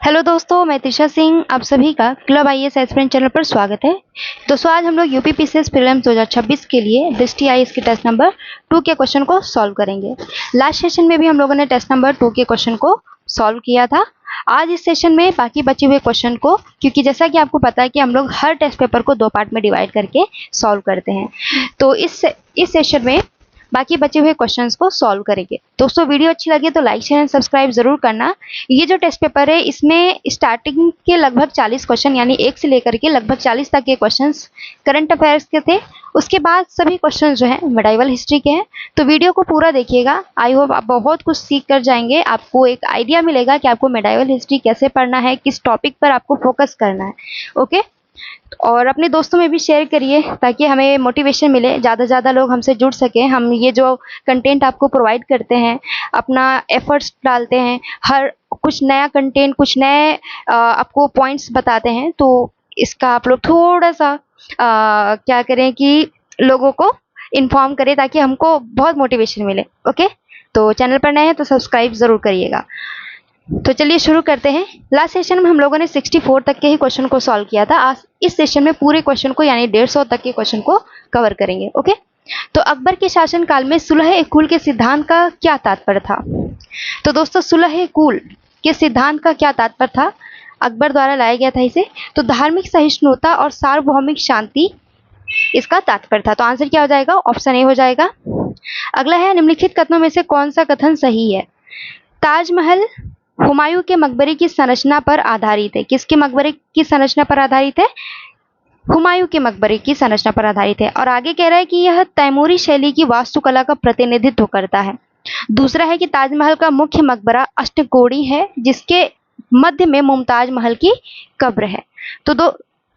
Hello दोस्तों, मैं त्रिशा सिंह आप सभी का क्लब आईएएस एस्पिरेंट चैनल पर स्वागत है। दोस्तों आज हम लोग यूपी पीसीएस प्रीलिम्स 2026 के लिए दृष्टि आईएएस के टेस्ट नंबर 2 के क्वेश्चन को सॉल्व करेंगे। लास्ट सेशन में भी हम लोगों ने टेस्ट नंबर 2 के क्वेश्चन को सॉल्व किया था। आज इस सेशन में बाकी बचे हुए क्वेश्चन को, क्योंकि जैसा कि आपको पता है कि हम लोग हर टेस्ट पेपर को 2 पार्ट में डिवाइड करके सॉल्व करते हैं, तो इस सेशन में बाकी बचे हुए क्वेश्चंस को सॉल्व करेंगे। दोस्तों वीडियो अच्छी लगे तो लाइक शेयर एंड सब्सक्राइब जरूर करना। ये जो टेस्ट पेपर है इसमें स्टार्टिंग के लगभग 40 क्वेश्चन यानी 1 से लेकर के लगभग 40 तक के क्वेश्चंस करंट अफेयर्स के थे। उसके बाद सभी क्वेश्चन जो है मेडाइवल हिस्ट्री के हैं। तो वीडियो को पूरा देखिएगा। आई होप आप बहुत कुछ सीख कर जाएंगे। आपको एक आइडिया मिलेगा कि आपको मेडाइवल हिस्ट्री कैसे पढ़ना है, किस टॉपिक पर आपको फोकस करना है। ओके, और अपने दोस्तों में भी शेयर करिए ताकि हमें मोटिवेशन मिले, ज़्यादा से ज़्यादा लोग हमसे जुड़ सकें। हम ये जो कंटेंट आपको प्रोवाइड करते हैं, अपना एफर्ट्स डालते हैं, हर कुछ नया कंटेंट, कुछ नए आपको पॉइंट्स बताते हैं, तो इसका आप लोग थोड़ा सा क्या करें कि लोगों को इन्फॉर्म करें ताकि हमको बहुत मोटिवेशन मिले। ओके, तो चैनल पर नए हैं तो सब्सक्राइब ज़रूर करिएगा। तो चलिए शुरू करते हैं। लास्ट सेशन में हम लोगों ने 64 तक के ही क्वेश्चन को सॉल्व किया था। आज इस सेशन में पूरे क्वेश्चन को यानी 150 तक के क्वेश्चन को कवर करेंगे। ओके, तो अकबर के शासनकाल में सुलह-ए-कुल के सिद्धांत का क्या तात्पर्य था? तो दोस्तों सुलह-ए-कुल के सिद्धांत का क्या तात्पर्य था? अकबर द्वारा लाया गया था इसे। तो धार्मिक सहिष्णुता और सार्वभौमिक शांति इसका तात्पर्य था। तो आंसर क्या हो जाएगा? ऑप्शन ए हो जाएगा। अगला है, निम्नलिखित कथनों में से कौन सा कथन सही है? ताजमहल हुमायूं के मकबरे की संरचना पर आधारित है। किसके मकबरे की संरचना पर आधारित है? हुमायूं के मकबरे की संरचना पर आधारित है। और आगे कह रहा है कि यह तैमूरी शैली की वास्तुकला का प्रतिनिधित्व करता है। दूसरा है कि ताजमहल का मुख्य मकबरा अष्टकोणी है जिसके मध्य में मुमताज महल की कब्र है।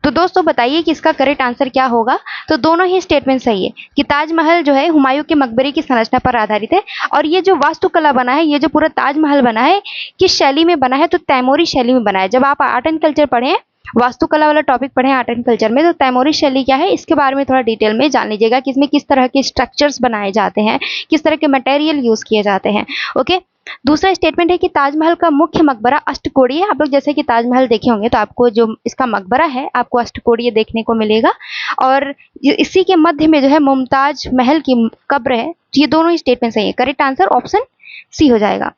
तो दोस्तों बताइए कि इसका करेक्ट आंसर क्या होगा? तो दोनों ही स्टेटमेंट सही है कि ताजमहल जो है हुमायूं के मकबरे की संरचना पर आधारित है, और ये जो वास्तुकला बना है, ये जो पूरा ताजमहल बना है, किस शैली में बना है? तो तैमूरी शैली में बना है। जब आप आर्ट एंड कल्चर पढ़ें, वास्तुकला वाला टॉपिक पढ़ें आर्ट एंड कल्चर में, तो तैमूरी शैली क्या है इसके बारे में थोड़ा डिटेल में जान लीजिएगा कि इसमें किस तरह के स्ट्रक्चर्स बनाए जाते हैं, किस तरह के मटेरियल यूज किए जाते हैं। ओके, दूसरा स्टेटमेंट है कि ताजमहल का मुख्य मकबरा अष्टकोणीय है। आप लोग जैसे कि ताजमहल देखे होंगे तो आपको जो इसका मकबरा है आपको अष्टकोणीय देखने को मिलेगा, और इसी के मध्य में जो है मुमताज महल की कब्र है। ये दोनों ही स्टेटमेंट सही है। करेक्ट आंसर ऑप्शन सी हो जाएगा।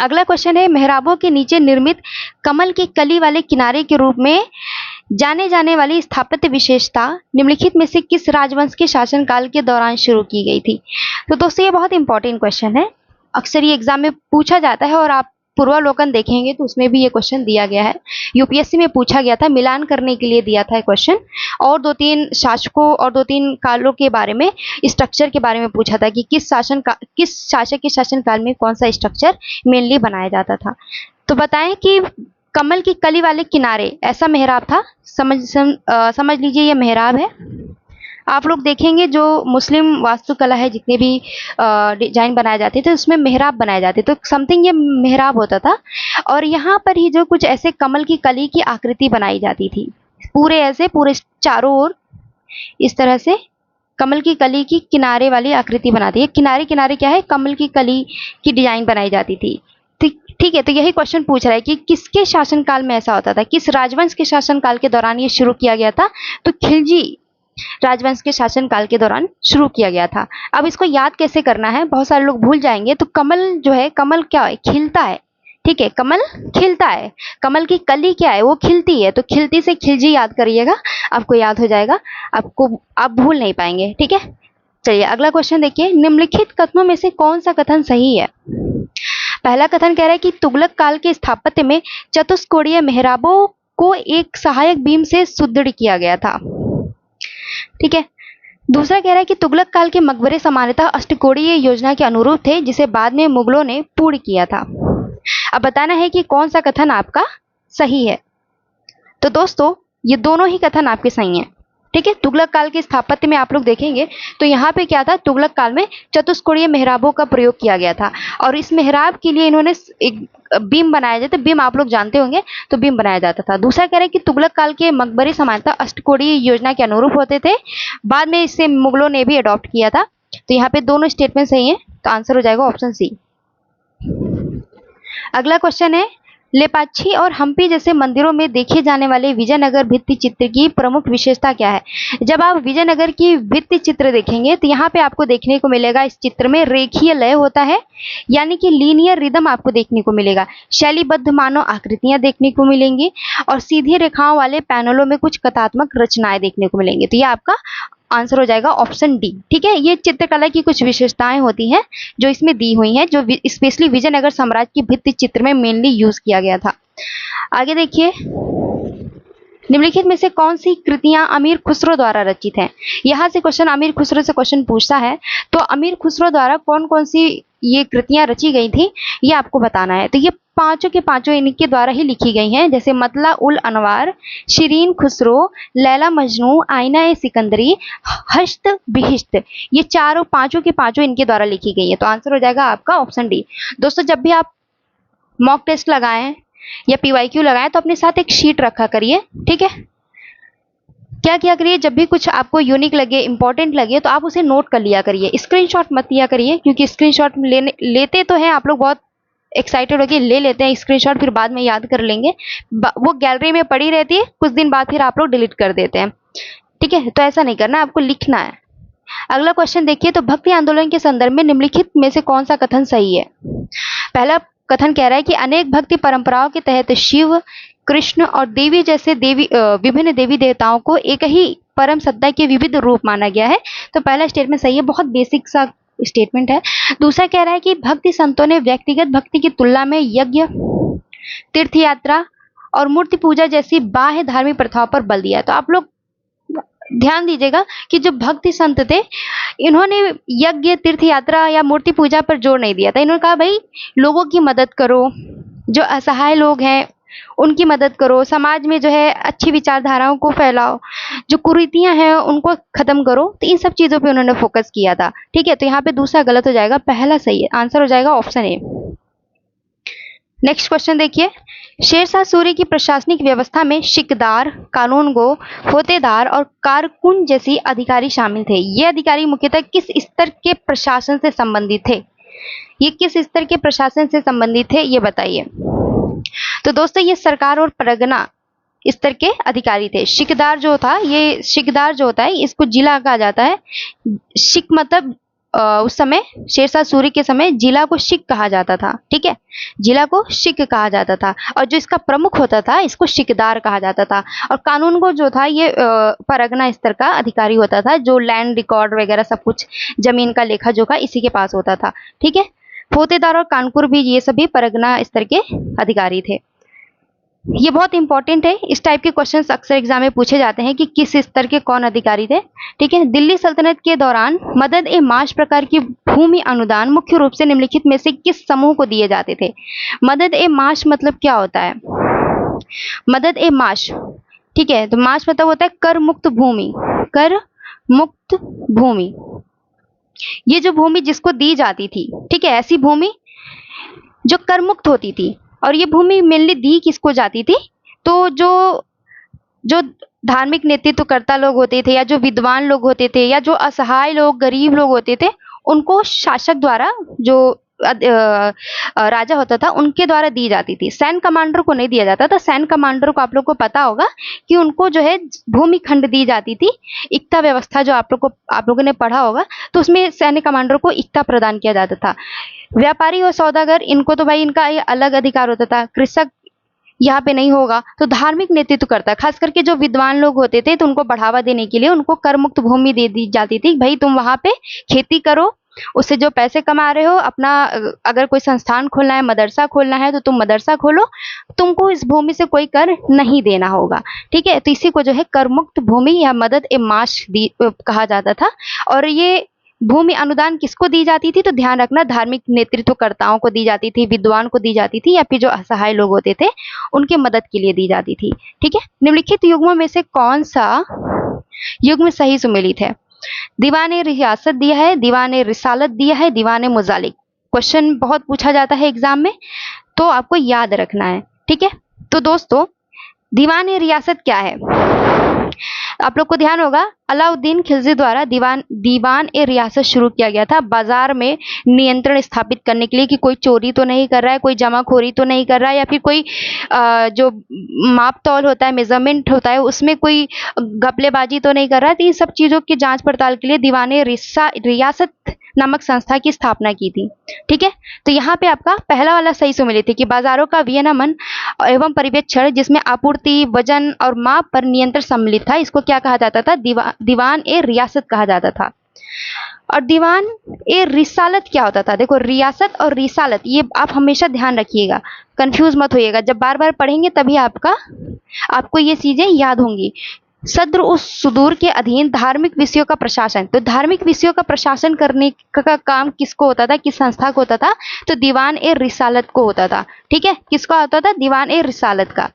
अगला क्वेश्चन है, मेहराबों के नीचे निर्मित कमल की कली वाले किनारे के रूप में जाने जाने वाली स्थापत्य विशेषता निम्नलिखित में से किस राजवंश के शासनकाल के दौरान शुरू की गई थी? तो दोस्तों ये बहुत इंपॉर्टेंट क्वेश्चन है। अक्सर ये एग्जाम में पूछा जाता है, और आप पूर्वावलोकन देखेंगे तो उसमें भी ये क्वेश्चन दिया गया है। यूपीएससी में पूछा गया था, मिलान करने के लिए दिया था क्वेश्चन, और 2-3 शासकों और 2-3 कालों के बारे में, स्ट्रक्चर के बारे में पूछा था कि किस शासक के शासनकाल में कौन सा स्ट्रक्चर मेनली बनाया जाता था। तो बताएं कि कमल की कली वाले किनारे ऐसा मेहराब था। समझ लीजिए ये मेहराब है। आप लोग देखेंगे जो मुस्लिम वास्तुकला है, जितने भी डिजाइन बनाए जाते थे उसमें मेहराब बनाए जाते, तो समथिंग ये मेहराब होता था। और यहाँ पर ही जो कुछ ऐसे कमल की कली की आकृति बनाई जाती थी, पूरे ऐसे पूरे चारों ओर इस तरह से कमल की कली की किनारे वाली आकृति बनाती है। किनारे किनारे क्या है? कमल की कली की डिजाइन बनाई जाती थी। ठीक है, तो यही क्वेश्चन पूछ रहा है कि किसके शासनकाल में ऐसा होता था, किस राजवंश के शासनकाल के दौरान ये शुरू किया गया था? तो खिलजी राजवंश के शासनकाल के दौरान शुरू किया गया था। अब इसको याद कैसे करना है? बहुत सारे लोग भूल जाएंगे। तो कमल जो है, कमल क्या है? खिलता है। ठीक है, कमल खिलता है। कमल की कली क्या है? वो खिलती है। तो खिलती से खिलजी याद करिएगा, आपको याद हो जाएगा, आप भूल नहीं पाएंगे। ठीक है, चलिए अगला क्वेश्चन देखिए। निम्नलिखित कथनों में से कौन सा कथन सही है? पहला कथन कह रहा है कि तुगलक काल के स्थापत्य में चतुष्कोणीय मेहराबों को एक सहायक बीम से सुदृढ़ किया गया था। ठीक है, दूसरा कह रहा है कि तुगलक काल के मकबरे सामान्यतः अष्टकोणीय योजना के अनुरूप थे जिसे बाद में मुगलों ने पूर्ण किया था। अब बताना है कि कौन सा कथन आपका सही है। तो दोस्तों ये दोनों ही कथन आपके सही हैं। ठीक है, तुगलक काल के स्थापत्य में आप लोग देखेंगे तो यहाँ पे क्या था? तुगलक काल में चतुष्कोणीय मेहराबों का प्रयोग किया गया था, और इस मेहराब के लिए इन्होंने एक बीम बनाया जाता। बीम आप लोग जानते होंगे, तो बीम बनाया जाता था। दूसरा कह रहे हैं कि तुगलक काल के मकबरे सामान्यतः अष्टकोणीय योजना के अनुरूप होते थे, बाद में इसे मुगलों ने भी अडॉप्ट किया था। तो यहाँ पे दोनों स्टेटमेंट सही है, तो आंसर हो जाएगा ऑप्शन सी। अगला क्वेश्चन है, लेपाक्षी और हम्पी जैसे मंदिरों में देखे जाने वाले विजयनगर भित्ति चित्र की प्रमुख विशेषता क्या है? जब आप विजयनगर की भित्ति चित्र देखेंगे तो यहाँ पे आपको देखने को मिलेगा इस चित्र में रेखीय लय होता है, यानी कि लीनियर रिदम आपको देखने को मिलेगा। शैलीबद्ध मानव आकृतियां देखने को मिलेंगी और सीधी रेखाओं वाले पैनलों में कुछ कथात्मक रचनाएं देखने को मिलेंगी। तो ये आपका आंसर हो जाएगा ऑप्शन डी। ठीक है, ये चित्रकला की कुछ विशेषताएं होती हैं जो इसमें दी हुई हैं, जो स्पेशली विजयनगर साम्राज्य की भित्ति चित्र में मेनली यूज किया गया था। आगे देखिए, निम्नलिखित में से कौन सी कृतियां अमीर खुसरो द्वारा रचित हैं? यहाँ से क्वेश्चन अमीर खुसरो से क्वेश्चन पूछता है, तो अमीर खुसरो द्वारा कौन कौन सी ये कृतियां रची गई थी ये आपको बताना है। तो ये पांचों के पांचों इनके द्वारा ही लिखी गई हैं, जैसे मतला उल अनवार, शिरीन खुसरो, लैला मजनू, आईना ए सिकंदरी, हश्त बिहिश्त, ये चारों पांचों के पांचों इनके द्वारा लिखी गई है। तो आंसर हो जाएगा आपका ऑप्शन डी। दोस्तों, जब भी आप मॉक टेस्ट लगाएं या पीवाईक्यू लगाएं तो अपने साथ एक शीट रखा करिए। ठीक है, क्या किया करिए, जब भी कुछ आपको यूनिक लगे, इंपॉर्टेंट लगे, तो आप उसे नोट कर लिया करिए, स्क्रीनशॉट मत लिया करिए, क्योंकि स्क्रीनशॉट लेते तो हैं आप लोग, बहुत एक्साइटेड होकर ले लेते हैं स्क्रीनशॉट, फिर बाद में याद कर लेंगे, वो गैलरी में पड़ी रहती है, कुछ दिन बाद फिर आप लोग डिलीट कर देते हैं। ठीक है, तो ऐसा नहीं करना, आपको लिखना है। अगला क्वेश्चन देखिए, तो भक्ति आंदोलन के संदर्भ में निम्नलिखित में से कौन सा कथन सही है? पहला कथन कह रहा है कि अनेक भक्ति परंपराओं के तहत शिव, कृष्ण और देवी जैसे विभिन्न देवी देवताओं को एक ही परम सत्ता के विविध रूप माना गया है। तो पहला स्टेटमेंट सही है, बहुत बेसिक सा स्टेटमेंट है। दूसरा कह रहा है कि भक्ति संतों ने व्यक्तिगत भक्ति की तुलना में यज्ञ, तीर्थ यात्रा और मूर्ति पूजा जैसी बाह्य धार्मिक प्रथाओं पर बल दिया। तो आप लोग ध्यान दीजिएगा कि जो भक्ति संत थे, इन्होंने यज्ञ, तीर्थ यात्रा या मूर्ति पूजा पर जोर नहीं दिया था। इन्होंने कहा भाई लोगों की मदद करो, जो असहाय लोग हैं उनकी मदद करो, समाज में जो है अच्छी विचारधाराओं को फैलाओ, जो कुरीतियां हैं उनको खत्म करो। तो इन सब चीजों पे उन्होंने फोकस किया था। ठीक है, तो यहाँ पे दूसरा गलत हो जाएगा, पहला सही है। आंसर हो जाएगा ऑप्शन ए। नेक्स्ट क्वेश्चन देखिए, शेरशाह सूरी की प्रशासनिक व्यवस्था में शिकदार, कानूनगो, होतेदार और कारकुन जैसी अधिकारी शामिल थे। ये अधिकारी मुख्यतः किस स्तर के प्रशासन से संबंधित थे? ये किस स्तर के प्रशासन से संबंधित थे, ये बताइए। तो दोस्तों, ये सरकार और परगना स्तर के अधिकारी थे। शिकदार जो था, ये शिकदार जो होता है इसको जिला कहा जाता है। शिक मतलब उस समय शेरशाह सूरी के समय जिला को शिक कहा जाता था। ठीक है, जिला को शिक कहा जाता था, और जो इसका प्रमुख होता था इसको शिकदार कहा जाता था। और कानून को जो था ये परगना स्तर का अधिकारी होता था, जो लैंड रिकॉर्ड वगैरह सब कुछ, जमीन का लेखा जोखा इसी के पास होता था। ठीक है, फोतेदार और कानपुर भी ये सभी परगना स्तर के अधिकारी थे। ये बहुत इंपॉर्टेंट है, इस टाइप के क्वेश्चंस अक्सर एग्जाम में पूछे जाते हैं कि किस स्तर के कौन अधिकारी थे। ठीक है, दिल्ली सल्तनत के दौरान मदद ए माश प्रकार की भूमि अनुदान मुख्य रूप से निम्नलिखित में से किस समूह को दिए जाते थे? मदद ए माश मतलब क्या होता है? मदद ए माश, ठीक है, तो माश मतलब होता है कर मुक्त भूमि। कर मुक्त भूमि, ये जो भूमि जिसको दी जाती थी, ठीक है, ऐसी भूमि जो कर मुक्त होती थी। और ये भूमि मेनली दी किसको जाती थी? तो जो धार्मिक नेतृत्वकर्ता लोग होते थे, या जो विद्वान लोग होते थे, या जो असहाय लोग, गरीब लोग होते थे, उनको शासक द्वारा, जो राजा होता था, उनके द्वारा दी जाती थी। सैन्य कमांडर को नहीं दिया जाता था। सैन्य कमांडर को आप लोग को पता होगा कि उनको जो है भूमि खंड दी जाती थी। इक्ता व्यवस्था जो आप लोगों ने पढ़ा होगा, तो उसमें सैन्य कमांडर को इक्ता प्रदान किया जाता था। व्यापारी और सौदागर, इनको तो भाई इनका ये अलग अधिकार होता था। कृषक यहाँ पे नहीं होगा। तो धार्मिक नेतृत्व करता, खास करके जो विद्वान लोग होते थे, तो उनको बढ़ावा देने के लिए उनको कर मुक्त भूमि दे दी जाती थी। भाई तुम वहां पे खेती करो, उससे जो पैसे कमा रहे हो, अपना अगर कोई संस्थान खोलना है, मदरसा खोलना है, तो तुम मदरसा खोलो, तुमको इस भूमि से कोई कर नहीं देना होगा। ठीक है, तो इसी को जो है कर मुक्त भूमि या मदद ए माश कहा जाता था। और ये भूमि अनुदान किसको दी जाती थी? तो ध्यान रखना, धार्मिक नेतृत्वकर्ताओं को दी जाती थी, विद्वान को दी जाती थी, या फिर जो असहाय लोग होते थे उनके मदद के लिए दी जाती थी। ठीक है, निम्नलिखित युग्मों में से कौन सा युग्म सही सुमेलित है? दीवाने रियासत दिया है, दीवाने रिसालत दिया है, दीवाने मुजालिक। क्वेश्चन बहुत पूछा जाता है एग्जाम में, तो आपको याद रखना है। ठीक है, तो दोस्तों दीवाने रियासत क्या है? आप लोग को ध्यान होगा अलाउद्दीन खिलजी द्वारा दीवान ए रियासत शुरू किया गया था बाजार में नियंत्रण स्थापित करने के लिए कि कोई चोरी तो नहीं कर रहा है, कोई जमाखोरी तो नहीं कर रहा है, या फिर कोई जो माप तौल होता है, मेजरमेंट होता है, उसमें कोई घपलेबाजी तो नहीं कर रहा है। तो इन सब चीज़ों की जांच पड़ताल के लिए दीवान ए रियासत नामक संस्था की स्थापना की थी। ठीक है, तो यहाँ पे आपका पहला वाला सही सुमेलित थी कि बाजारों का विनियमन एवं पर्यवेक्षण जिसमें आपूर्ति, वजन और माप पर नियंत्रण सम्मिलित था, इसको क्या कहा जाता था? दीवान ए रियासत कहा जाता था। और दीवान ए रिसालत क्या होता था? देखो, रियासत और रिसालत ये आप हमेशा ध्यान रखिएगा, कंफ्यूज मत होइएगा। जब बार बार पढ़ेंगे तभी आपको ये चीजें याद होंगी। सद्र उस सुदूर के अधीन धार्मिक विषयों का प्रशासन, तो धार्मिक विषयों का प्रशासन करने का काम किसको होता था, किस संस्था को होता था? तो दीवान ए रिसालत को होता था। ठीक है, किसका होता था? दीवान ए रिसालत का।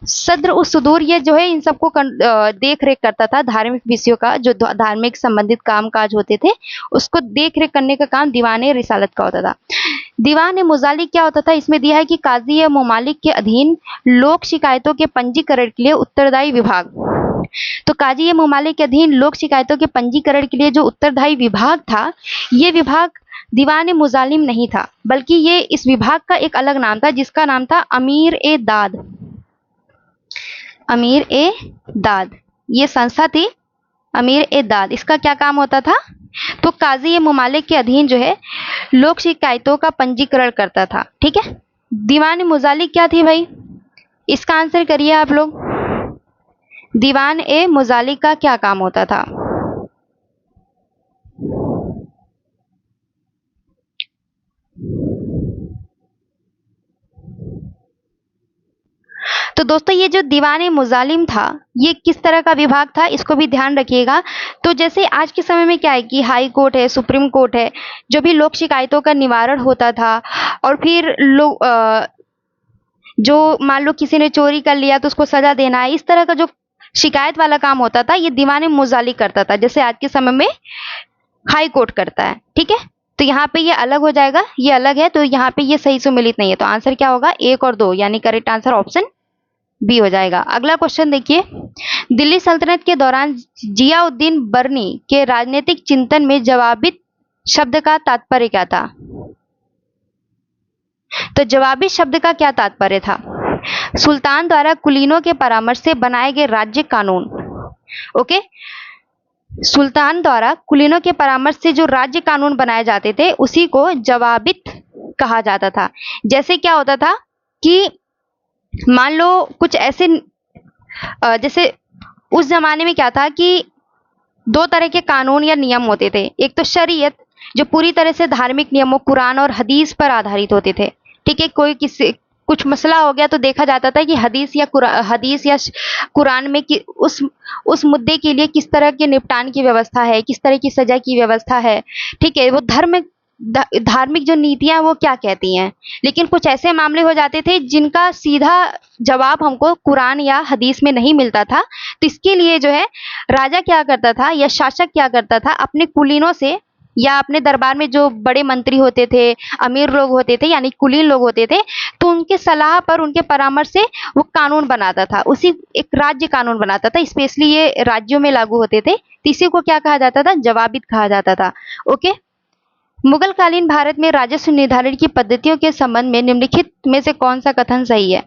सद्र उस सुदूर ये जो है इन सबको देख रेख करता था, धार्मिक विषयों का जो धार्मिक संबंधित काम काज होते थे उसको देख रेख करने का काम दीवान ए रिसालत का होता था। दीवान ए मुजालिक क्या होता था? इसमें दिया है कि काजी ए मुमालिक के अधीन लोक शिकायतों के पंजीकरण के लिए उत्तरदायी विभाग। तो काजी ए मुमालिक के अधीन लोक शिकायतों के पंजीकरण के लिए जो उत्तरदायी विभाग था, ये विभाग दीवान ए मुजालिम नहीं था, बल्कि ये इस विभाग का एक अलग नाम था जिसका नाम था अमीर ए दाद। अमीर ए दाद ये संस्था थी, अमीर ए दाद। इसका क्या काम होता था? तो काजी ए मुमालिक के अधीन जो है लोक शिकायतों का पंजीकरण करता था। ठीक है, दीवान ए मुजालिक क्या थी भाई? इसका आंसर करिए आप लोग। दीवान ए मुजालिक का क्या काम होता था? तो दोस्तों ये जो दीवान ए मुजालिम था ये किस तरह का विभाग था, इसको भी ध्यान रखिएगा। तो जैसे आज के समय में क्या है कि हाई कोर्ट है, सुप्रीम कोर्ट है, जो भी लोक शिकायतों का निवारण होता था, और फिर जो मान लो किसी ने चोरी कर लिया तो उसको सजा देना है, इस तरह का जो शिकायत वाला काम होता था ये दीवान ए मुजालिक करता था, जैसे आज के समय में हाई कोर्ट करता है। ठीक है, तो यहाँ पे ये अलग हो जाएगा, ये अलग है, तो यहाँ पे ये सही सुमेलित नहीं है। तो आंसर क्या होगा? 1 और 2, यानी करेक्ट आंसर ऑप्शन बी हो जाएगा। अगला क्वेश्चन देखिए, दिल्ली सल्तनत के दौरान जियाउद्दीन बर्नी के राजनीतिक चिंतन में जवाबित शब्द का तात्पर्य क्या था? तो जवाबी शब्द का क्या तात्पर्य था? सुल्तान द्वारा कुलीनों के परामर्श से बनाए गए राज्य कानून। ओके, सुल्तान द्वारा कुलीनों के परामर्श से जो राज्य कानून बनाए जाते थे उसी को जवाबित कहा जाता था। जैसे क्या होता था कि मान लो कुछ ऐसे जैसे उस जमाने में क्या था कि 2 तरह के कानून या नियम होते थे। एक तो शरीयत जो पूरी तरह से धार्मिक नियमों, कुरान और हदीस पर आधारित होते थे। ठीक है, कोई किसी कुछ मसला हो गया तो देखा जाता था कि हदीस या कुरान में कि उस मुद्दे के लिए किस तरह के निपटान की व्यवस्था है, किस तरह की सजा की व्यवस्था है। ठीक है, वो धार्मिक जो नीतियां वो क्या कहती हैं। लेकिन कुछ ऐसे मामले हो जाते थे जिनका सीधा जवाब हमको कुरान या हदीस में नहीं मिलता था, तो इसके लिए जो है राजा क्या करता था या शासक क्या करता था, अपने कुलीनों से या अपने दरबार में जो बड़े मंत्री होते थे, अमीर लोग होते थे, यानी कुलीन लोग होते थे, तो उनके सलाह पर, उनके परामर्श से वो कानून बनाता था, उसी एक राज्य कानून बनाता था। स्पेशली ये राज्यों में लागू होते थे, तो इसी को क्या कहा जाता था? जवाबित कहा जाता था। ओके, मुगलकालीन भारत में राजस्व निर्धारण की पद्धतियों के संबंध में निम्नलिखित में से कौन सा कथन सही है?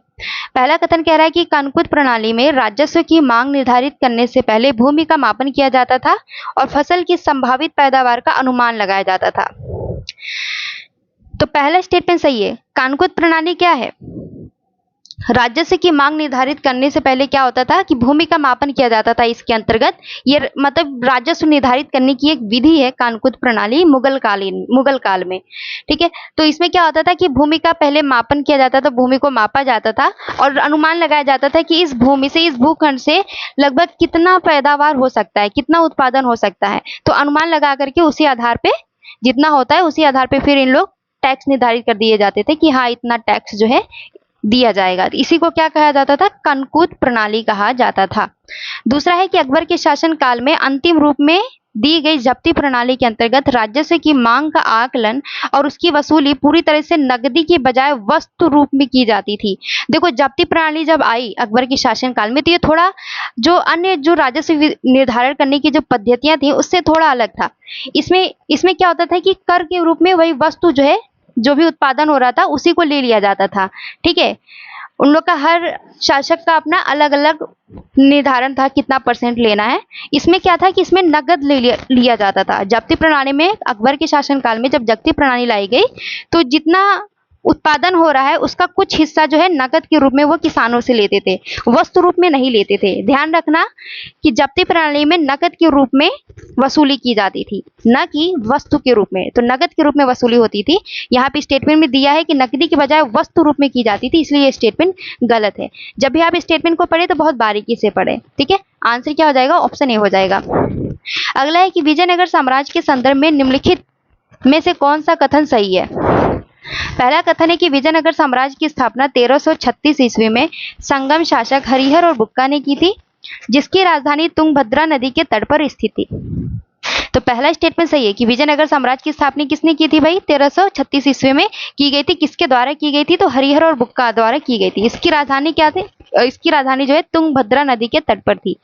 पहला कथन कह रहा है कि कानकुत प्रणाली में राजस्व की मांग निर्धारित करने से पहले भूमि का मापन किया जाता था और फसल की संभावित पैदावार का अनुमान लगाया जाता था। तो पहला स्टेटमेंट सही है। कानकुत प्रणाली क्या है? राजस्व की मांग निर्धारित करने से पहले क्या होता था कि भूमि का मापन किया जाता था। इसके अंतर्गत ये मतलब राजस्व निर्धारित करने की एक विधि है कानकुत प्रणाली मुगल काल में। ठीक है, तो इसमें क्या होता था कि भूमि का पहले मापन किया जाता था, भूमि को मापा जाता था और अनुमान लगाया जाता था कि इस भूमि से, इस भूखंड से लगभग कितना पैदावार हो सकता है, कितना उत्पादन हो सकता है। तो अनुमान लगा करके उसी आधार पे जितना होता है उसी आधार पे फिर इन लोग टैक्स निर्धारित कर दिए जाते थे कि हाँ इतना टैक्स जो है दिया जाएगा। इसी को क्या कहा जाता था? कानकुत प्रणाली कहा जाता था। दूसरा है कि अकबर के शासन काल में अंतिम रूप में दी गई जब्ती प्रणाली के अंतर्गत राजस्व की मांग का आकलन और उसकी वसूली पूरी तरह से नकदी की बजाय वस्तु रूप में की जाती थी। देखो, जब्ती प्रणाली जब आई अकबर के शासनकाल में, तो ये थोड़ा जो अन्य जो राजस्व निर्धारण करने की जो पद्धतियां थी उससे थोड़ा अलग था। इसमें इसमें क्या होता था कि कर के रूप में वही वस्तु जो है, जो भी उत्पादन हो रहा था उसी को ले लिया जाता था। ठीक है, उन लोग का हर शासक का अपना अलग अलग निर्धारण था कितना परसेंट लेना है। इसमें क्या था कि इसमें नगद लिया जाता था। जब्ती प्रणाली में अकबर के शासनकाल में जब जब्ती प्रणाली लाई गई, तो जितना उत्पादन हो रहा है उसका कुछ हिस्सा जो है नकद के रूप में वो किसानों से लेते थे, वस्तु रूप में नहीं लेते थे। ध्यान रखना कि जब्ती प्रणाली में नकद के रूप में वसूली की जाती थी, न कि वस्तु के रूप में। तो नकद के रूप में वसूली होती थी। यहाँ पे स्टेटमेंट में दिया है कि नकदी की बजाय वस्तु रूप में की जाती थी, इसलिए ये स्टेटमेंट गलत है। जब भी आप स्टेटमेंट को पढ़े तो बहुत बारीकी से पढ़े। ठीक है, आंसर क्या हो जाएगा? ऑप्शन ए हो जाएगा। अगला है कि विजयनगर साम्राज्य के संदर्भ में निम्नलिखित में से कौन सा कथन सही है? पहला कथन है कि विजयनगर साम्राज्य की स्थापना 1336 ईस्वी में संगम शासक हरिहर और बुक्का ने की थी, जिसकी राजधानी तुंगभद्रा नदी के तट पर स्थित थी। तो पहला स्टेटमेंट सही है कि विजयनगर साम्राज्य की स्थापना किसने की थी भाई? 1336 ईस्वी में की गई थी। किसके द्वारा की गई थी? तो हरिहर और बुक्का द्वारा की गई थी। इसकी राजधानी क्या थी? इसकी राजधानी जो है तुंगभद्रा नदी के तट पर थी।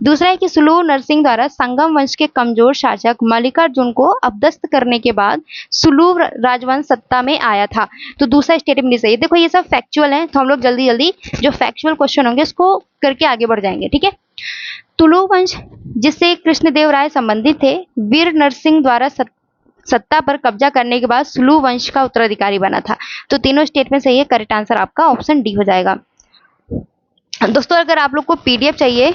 दूसरा है कि सुलूर नरसिंह द्वारा संगम वंश के कमजोर शासक मल्लिकार्जुन को अपदस्थ करने के बाद सुलूर राजवंश सत्ता में आया था। तो दूसरा स्टेटमेंट सही है। देखो, ये सब फैक्चुअल है, तो हम लोग जल्दी जल्दी जो फैक्चुअल क्वेश्चन होंगे उसको करके आगे बढ़ जाएंगे। ठीक है, तुलु वंश जिससे कृष्णदेव राय संबंधित थे, वीर नरसिंह द्वारा सत्ता पर कब्जा करने के बाद सुलू वंश का उत्तराधिकारी बना था। तो तीनों स्टेटमेंट सही है। करेक्ट आंसर आपका ऑप्शन डी हो जाएगा। दोस्तों, अगर आप लोग को पीडीएफ चाहिए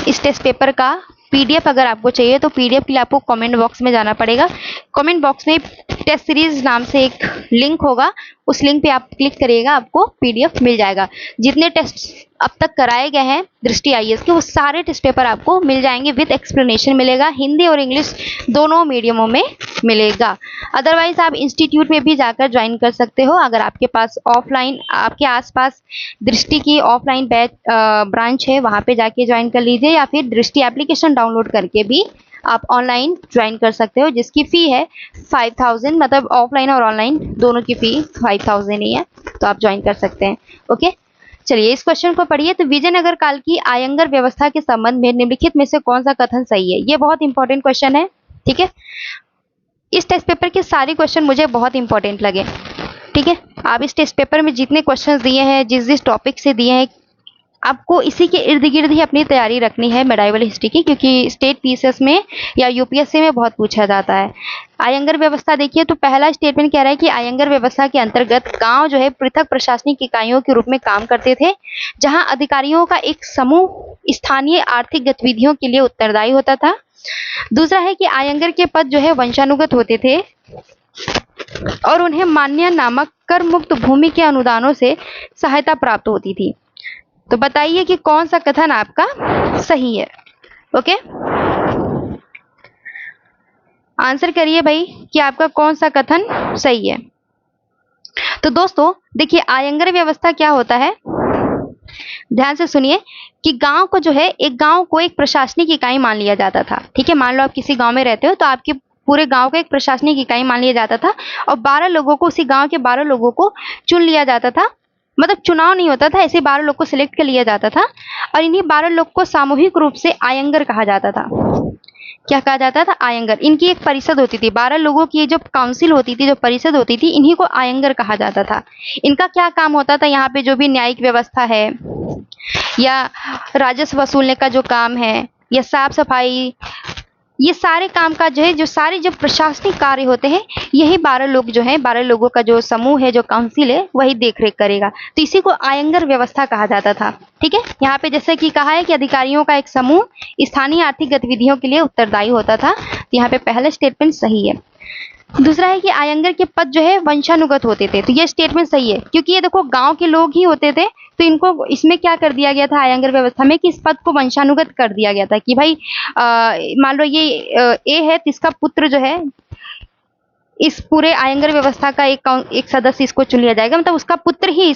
इस टेस्ट पेपर का, पीडीएफ अगर आपको चाहिए तो पीडीएफ के लिए आपको कमेंट बॉक्स में जाना पड़ेगा। कमेंट बॉक्स में टेस्ट सीरीज नाम से एक लिंक होगा, उस लिंक पे आप क्लिक करिएगा, आपको पीडीएफ मिल जाएगा। जितने टेस्ट अब तक कराए गए हैं दृष्टि आईएएस के, वो सारे टेस्ट पेपर आपको मिल जाएंगे, विद एक्सप्लेनेशन मिलेगा। हिंदी और इंग्लिश दोनों मीडियमों में मिलेगा। अदरवाइज आप इंस्टीट्यूट में भी जाकर ज्वाइन कर सकते हो। अगर आपके पास ऑफलाइन, आपके आसपास दृष्टि की ऑफलाइन बैच ब्रांच है, वहाँ पे जाके ज्वाइन कर लीजिए, या फिर दृष्टि एप्लीकेशन डाउनलोड करके भी आप ऑनलाइन ज्वाइन कर सकते हो, जिसकी फ़ी है 5000। मतलब ऑफलाइन और ऑनलाइन दोनों की फ़ी 5000 ही है, तो आप ज्वाइन कर सकते हैं। ओके, चलिए इस क्वेश्चन को पढ़िए। तो विजयनगर काल की आयंगर व्यवस्था के संबंध में निम्नलिखित में से कौन सा कथन सही है? ये बहुत इंपॉर्टेंट क्वेश्चन है। ठीक है, इस टेस्ट पेपर के सारे क्वेश्चन मुझे बहुत इंपॉर्टेंट लगे। ठीक है, आप इस टेस्ट पेपर में जितने क्वेश्चंस दिए हैं, जिस टॉपिक से दिए हैं, आपको इसी के इर्द गिर्द ही अपनी तैयारी रखनी है मेडाइवल हिस्ट्री की, क्योंकि स्टेट पीसीएस में या यूपीएससी में बहुत पूछा जाता है। आयंगर व्यवस्था देखिए, तो पहला स्टेटमेंट कह रहा है कि आयंगर व्यवस्था के अंतर्गत गांव जो है पृथक प्रशासनिक इकाइयों के रूप में काम करते थे, जहां अधिकारियों का एक समूह स्थानीय आर्थिक गतिविधियों के लिए उत्तरदायी होता था। दूसरा है कि आयंगर के पद जो है वंशानुगत होते थे और उन्हें मान्य नामक कर मुक्त भूमि के अनुदानों से सहायता प्राप्त होती थी। तो बताइए कि कौन सा कथन आपका सही है? ओके, आंसर करिए भाई कि आपका कौन सा कथन सही है। तो दोस्तों देखिए, आयंगर व्यवस्था क्या होता है, ध्यान से सुनिए कि गांव को जो है, एक गांव को एक प्रशासनिक इकाई मान लिया जाता था। ठीक है, मान लो आप किसी गांव में रहते हो, तो आपके पूरे गांव को एक प्रशासनिक इकाई मान लिया जाता था, और 12 लोगों को, उसी गांव के 12 लोगों को चुन लिया जाता था। मतलब चुनाव नहीं होता था, ऐसे 12 लोग को सिलेक्ट कर लिया जाता था, और इन्हीं 12 लोग को सामूहिक रूप से आयंगर कहा जाता था। क्या कहा जाता था? आयंगर। इनकी एक परिषद होती थी, 12 लोगों की जो काउंसिल होती थी, जो परिषद होती थी, इन्हीं को आयंगर कहा जाता था। इनका क्या काम होता था? यहाँ पे जो भी न्यायिक व्यवस्था है, या राजस्व वसूलने का जो काम है, या साफ सफाई, ये सारे कामकाज जो है, जो सारे जो प्रशासनिक कार्य होते हैं, यही 12 लोग जो हैं, 12 लोगों का जो समूह है, जो काउंसिल है, वही देखरेख करेगा। तो इसी को आयंगर व्यवस्था कहा जाता था। ठीक है, यहाँ पे जैसे कि कहा है कि अधिकारियों का एक समूह स्थानीय आर्थिक गतिविधियों के लिए उत्तरदायी होता था। तो यहाँ पे पहला स्टेटमेंट सही है। दूसरा है कि आयंगर के पद जो है वंशानुगत होते थे। तो ये स्टेटमेंट सही है, क्योंकि ये देखो गांव के लोग ही होते थे, तो इनको इसमें क्या कर दिया गया था आयंगर व्यवस्था में, कि इस पद को वंशानुगत कर दिया गया था कि भाई मान लो ये ए है, तो इसका पुत्र जो है, इस पूरे आयंगर व्यवस्था का एक सदस्य इसको चुन लिया जाएगा, मतलब उसका पुत्र ही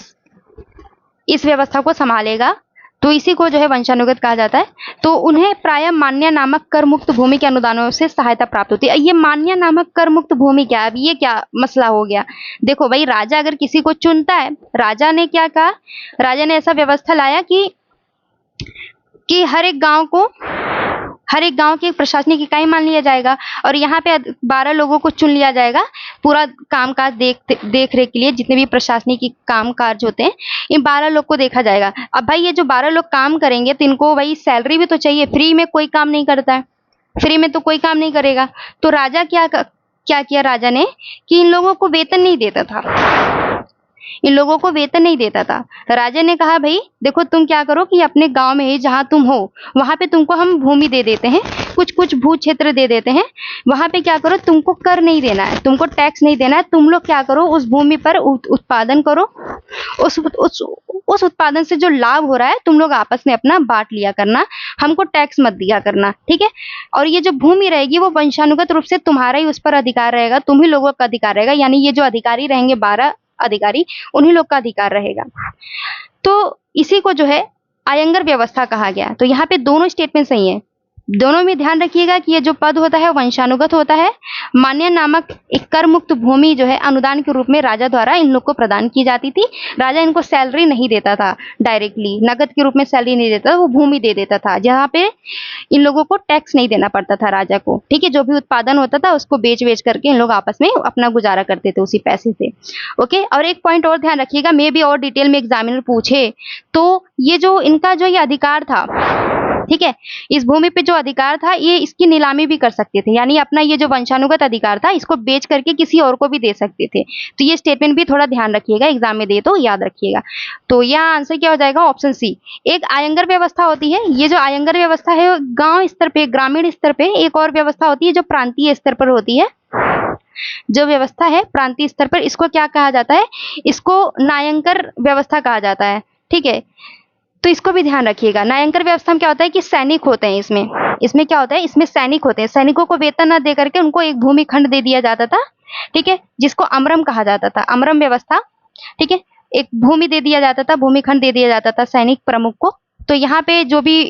इस व्यवस्था को संभालेगा। तो इसी को जो है वंशानुगत कहा जाता है। तो उन्हें प्रायः मान्य नामक कर मुक्त भूमि के अनुदानों से सहायता प्राप्त होती है। ये मान्य नामक कर मुक्त भूमि क्या है? अब ये क्या मसला हो गया? देखो भाई, राजा अगर किसी को चुनता है, राजा ने क्या कहा, राजा ने ऐसा व्यवस्था लाया कि हर एक गांव की प्रशासनिक इकाई मान लिया जाएगा और यहाँ पे 12 लोगों को चुन लिया जाएगा पूरा कामकाज देख रेख के लिए। जितने भी प्रशासनिक काम काज होते हैं, इन 12 लोग को देखा जाएगा। अब भाई ये जो 12 लोग काम करेंगे तो इनको भाई सैलरी भी तो चाहिए, फ्री में कोई काम नहीं करता है, फ्री में तो कोई काम नहीं करेगा। तो राजा क्या किया राजा ने कि इन लोगों को वेतन नहीं देता था, इन लोगों को वेतन नहीं देता था। राजा ने कहा भाई देखो, तुम क्या करो कि अपने गांव में ही जहां तुम हो वहां पे तुमको हम भूमि दे देते हैं, कुछ भू क्षेत्र दे देते हैं, वहां पे क्या करो, तुमको कर नहीं देना है, तुमको टैक्स नहीं देना है, तुम लोग क्या करो उस भूमि पर उत्पादन करो, उस उत्पादन से जो लाभ हो रहा है तुम लोग आपस में अपना बांट लिया करना, हमको टैक्स मत दिया करना, ठीक है। और ये जो भूमि रहेगी वो वंशानुगत रूप से तुम्हारा ही उस पर अधिकार रहेगा, तुम ही लोगों का अधिकार रहेगा, यानी ये जो अधिकारी रहेंगे 12 अधिकारी, उन्हीं लोग का अधिकार रहेगा। तो इसी को जो है आयंगर व्यवस्था कहा गया। तो यहाँ पे दोनों स्टेटमेंट सही है, दोनों में ध्यान रखिएगा कि ये जो पद होता है वंशानुगत होता है। मान्य नामक एक कर मुक्त भूमि जो है अनुदान के रूप में राजा द्वारा इन लोग को प्रदान की जाती थी। राजा इनको सैलरी नहीं देता था, डायरेक्टली नगद के रूप में सैलरी नहीं देता था, वो भूमि दे देता था जहाँ पे इन लोगों को टैक्स नहीं देना पड़ता था राजा को, ठीक है। जो भी उत्पादन होता था उसको बेच करके इन लोग आपस में अपना गुजारा करते थे उसी पैसे से, ओके। और एक पॉइंट और ध्यान रखिएगा, मे भी और डिटेल में एग्जामिनर पूछे तो ये जो इनका जो ये अधिकार था, ठीक है, इस भूमि पे जो अधिकार था ये इसकी नीलामी भी कर सकते थे, यानी अपना ये जो वंशानुगत अधिकार था इसको बेच करके किसी और को भी दे सकते थे। तो ये स्टेटमेंट भी थोड़ा ध्यान रखिएगा, एग्जाम में दे तो याद रखिएगा। तो यहाँ आंसर क्या हो जाएगा, ऑप्शन सी। एक आयंगर व्यवस्था होती है, ये जो आयंगर व्यवस्था है गांव स्तर पे, ग्रामीण स्तर पे। एक और व्यवस्था होती है जो प्रांतीय स्तर पर होती है, जो व्यवस्था है प्रांतीय स्तर पर, इसको क्या कहा जाता है, इसको न्यायंकर व्यवस्था कहा जाता है, ठीक है। तो इसको भी ध्यान रखिएगा। न्यायंकर व्यवस्था में क्या होता है कि सैनिक होते हैं, इसमें क्या होता है, इसमें सैनिक होते हैं, सैनिकों को वेतन न दे करके उनको एक भूमि खंड दे दिया जाता था, ठीक है, जिसको अमरम कहा जाता था, अमरम व्यवस्था, ठीक है। एक भूमि दे दिया जाता था, भूमि खंड दे दिया जाता था सैनिक प्रमुख को। तो यहाँ पे जो भी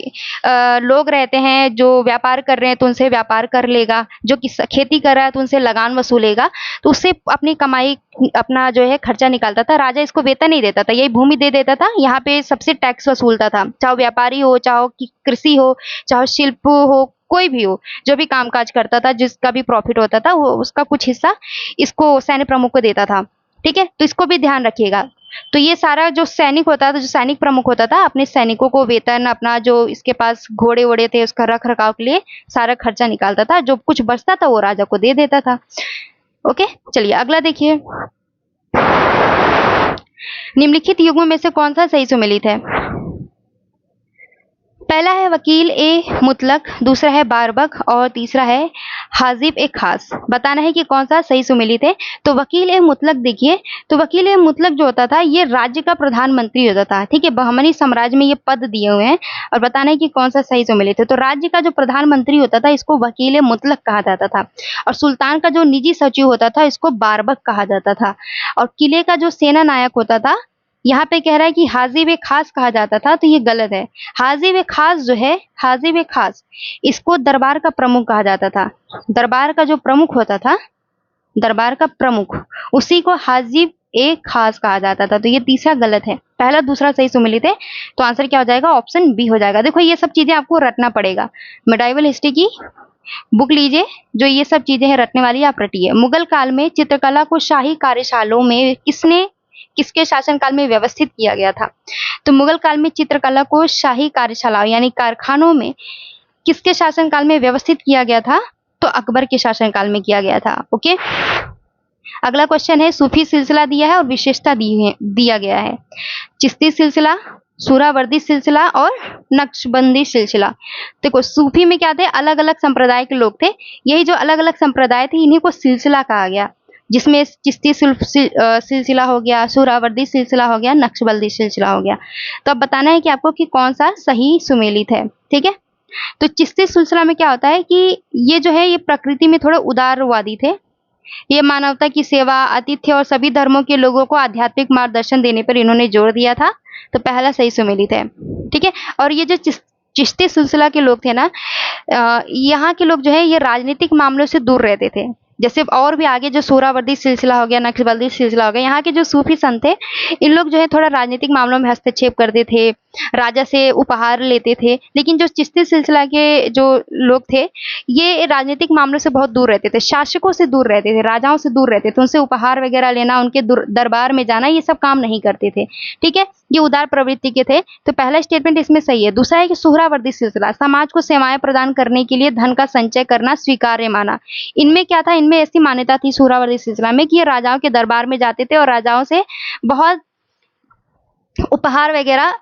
लोग रहते हैं, जो व्यापार कर रहे हैं तो उनसे व्यापार कर लेगा, जो खेती कर रहा है तो उनसे लगान वसूलेगा, तो उससे अपनी कमाई, अपना जो है खर्चा निकालता था। राजा इसको वेतन नहीं देता था, यही भूमि दे देता था, यहाँ पे सबसे टैक्स वसूलता था, चाहे व्यापारी हो, चाहे कृषि हो, चाहे शिल्प हो, कोई भी हो, जो भी कामकाज करता था, जिसका भी प्रॉफिट होता था वो उसका कुछ हिस्सा इसको सैन्य प्रमुख को देता था, ठीक है। तो इसको भी ध्यान रखिएगा। तो ये सारा जो सैनिक होता था, जो सैनिक प्रमुख होता था, अपने सैनिकों को वेतन, अपना जो इसके पास घोड़े वोड़े थे उसका रख रखाव के लिए सारा खर्चा निकालता था, जो कुछ बचता था वो राजा को दे देता था, ओके। चलिए अगला देखिए, निम्नलिखित युग्म में से कौन सा सही सुमेलित है। पहला है वकील ए मुतलक, दूसरा है बारबक और तीसरा है हाजिब ए खास। बताना है कि कौन सा सही सुमेलित है। तो वकील ए मुतलक देखिए, तो वकील ए मुतलक जो होता था ये राज्य का प्रधानमंत्री होता था, ठीक है। बहमनी साम्राज्य में ये पद दिए हुए हैं और बताना है कि कौन सा सही सुमेलित है। तो राज्य का जो प्रधानमंत्री होता था इसको वकील ए मुतलक कहा जाता था, और सुल्तान का जो निजी सचिव होता था इसको बारबक कहा जाता था, और किले का जो सेना नायक होता था, यहाँ पे कह रहा है कि हाजिब ए खास कहा जाता था, तो ये गलत है। हाजिब ए खास जो है, हाजिब ए खास, इसको दरबार का प्रमुख कहा जाता था। दरबार का जो प्रमुख होता था, दरबार का प्रमुख, उसी को हाजिब ए खास कहा जाता था। तो ये तीसरा गलत है, पहला दूसरा सही सुमेलित है। तो आंसर क्या हो जाएगा, ऑप्शन बी हो जाएगा। देखो ये सब चीजें आपको रटना पड़ेगा, मेडाइवल हिस्ट्री की बुक लीजिए, जो ये सब चीजें हैं रटने वाली, आप रटिए। मुगल काल में चित्रकला को शाही कार्यशालाओं में किसके शासनकाल में व्यवस्थित किया गया था। तो मुगल काल में चित्रकला को शाही कार्यशालाओं यानी कारखानों में किसके शासनकाल में व्यवस्थित किया गया था, तो अकबर के शासनकाल में किया गया था, ओके। अगला क्वेश्चन है, सूफी सिलसिला दिया है और विशेषता दिया गया है। चिश्ती सिलसिला, सुहरावर्दी सिलसिला और नक्शबंदी सिलसिला। देखो सूफी में क्या थे, अलग अलग संप्रदाय के लोग थे, यही जो अलग अलग संप्रदाय थे इन्हीं को सिलसिला कहा गया, जिसमें चिश्ती सिलसिला हो गया, सुहरावर्दी सिलसिला हो गया, नक्शबंदी सिलसिला हो गया। तो अब बताना है कि आपको कि कौन सा सही सुमेलित है, ठीक है। तो चिश्ती सिलसिला में क्या होता है कि ये जो है ये प्रकृति में थोड़े उदारवादी थे, ये मानवता की सेवा, आतिथ्य और सभी धर्मों के लोगों को आध्यात्मिक मार्गदर्शन देने पर इन्होंने जोर दिया था। तो पहला सही सुमेलित है। ठीक है। और ये जो चिश्ती सिलसिला के लोग थे ना, यहाँ के लोग जो है ये राजनीतिक मामलों से दूर रहते थे। जैसे और भी आगे जो सोहरावर्दी सिलसिला हो गया, नक्शबंदी सिलसिला हो गया, यहाँ के जो सूफी संत थे इन लोग जो है थोड़ा राजनीतिक मामलों में हस्तक्षेप करते थे, राजा से उपहार लेते थे। लेकिन जो चिश्ती सिलसिला के जो लोग थे ये राजनीतिक मामलों से बहुत दूर रहते थे, शासकों से दूर रहते थे, राजाओं से दूर रहते थे, उनसे उपहार वगैरह लेना, उनके दरबार में जाना, ये सब काम नहीं करते थे। ठीक है, ये उदार प्रवृत्ति के थे। तो पहला स्टेटमेंट इसमें सही है। दूसरा है कि सोहरावर्दी सिलसिला समाज को सेवाएं प्रदान करने के लिए धन का संचय करना स्वीकार्य माना। इनमें क्या था, इनमें ऐसी मान्यता थी सोहरावर्दी सिलसिला में कि ये राजाओं के दरबार में जाते थे और राजाओं से बहुत उपहार वगैरह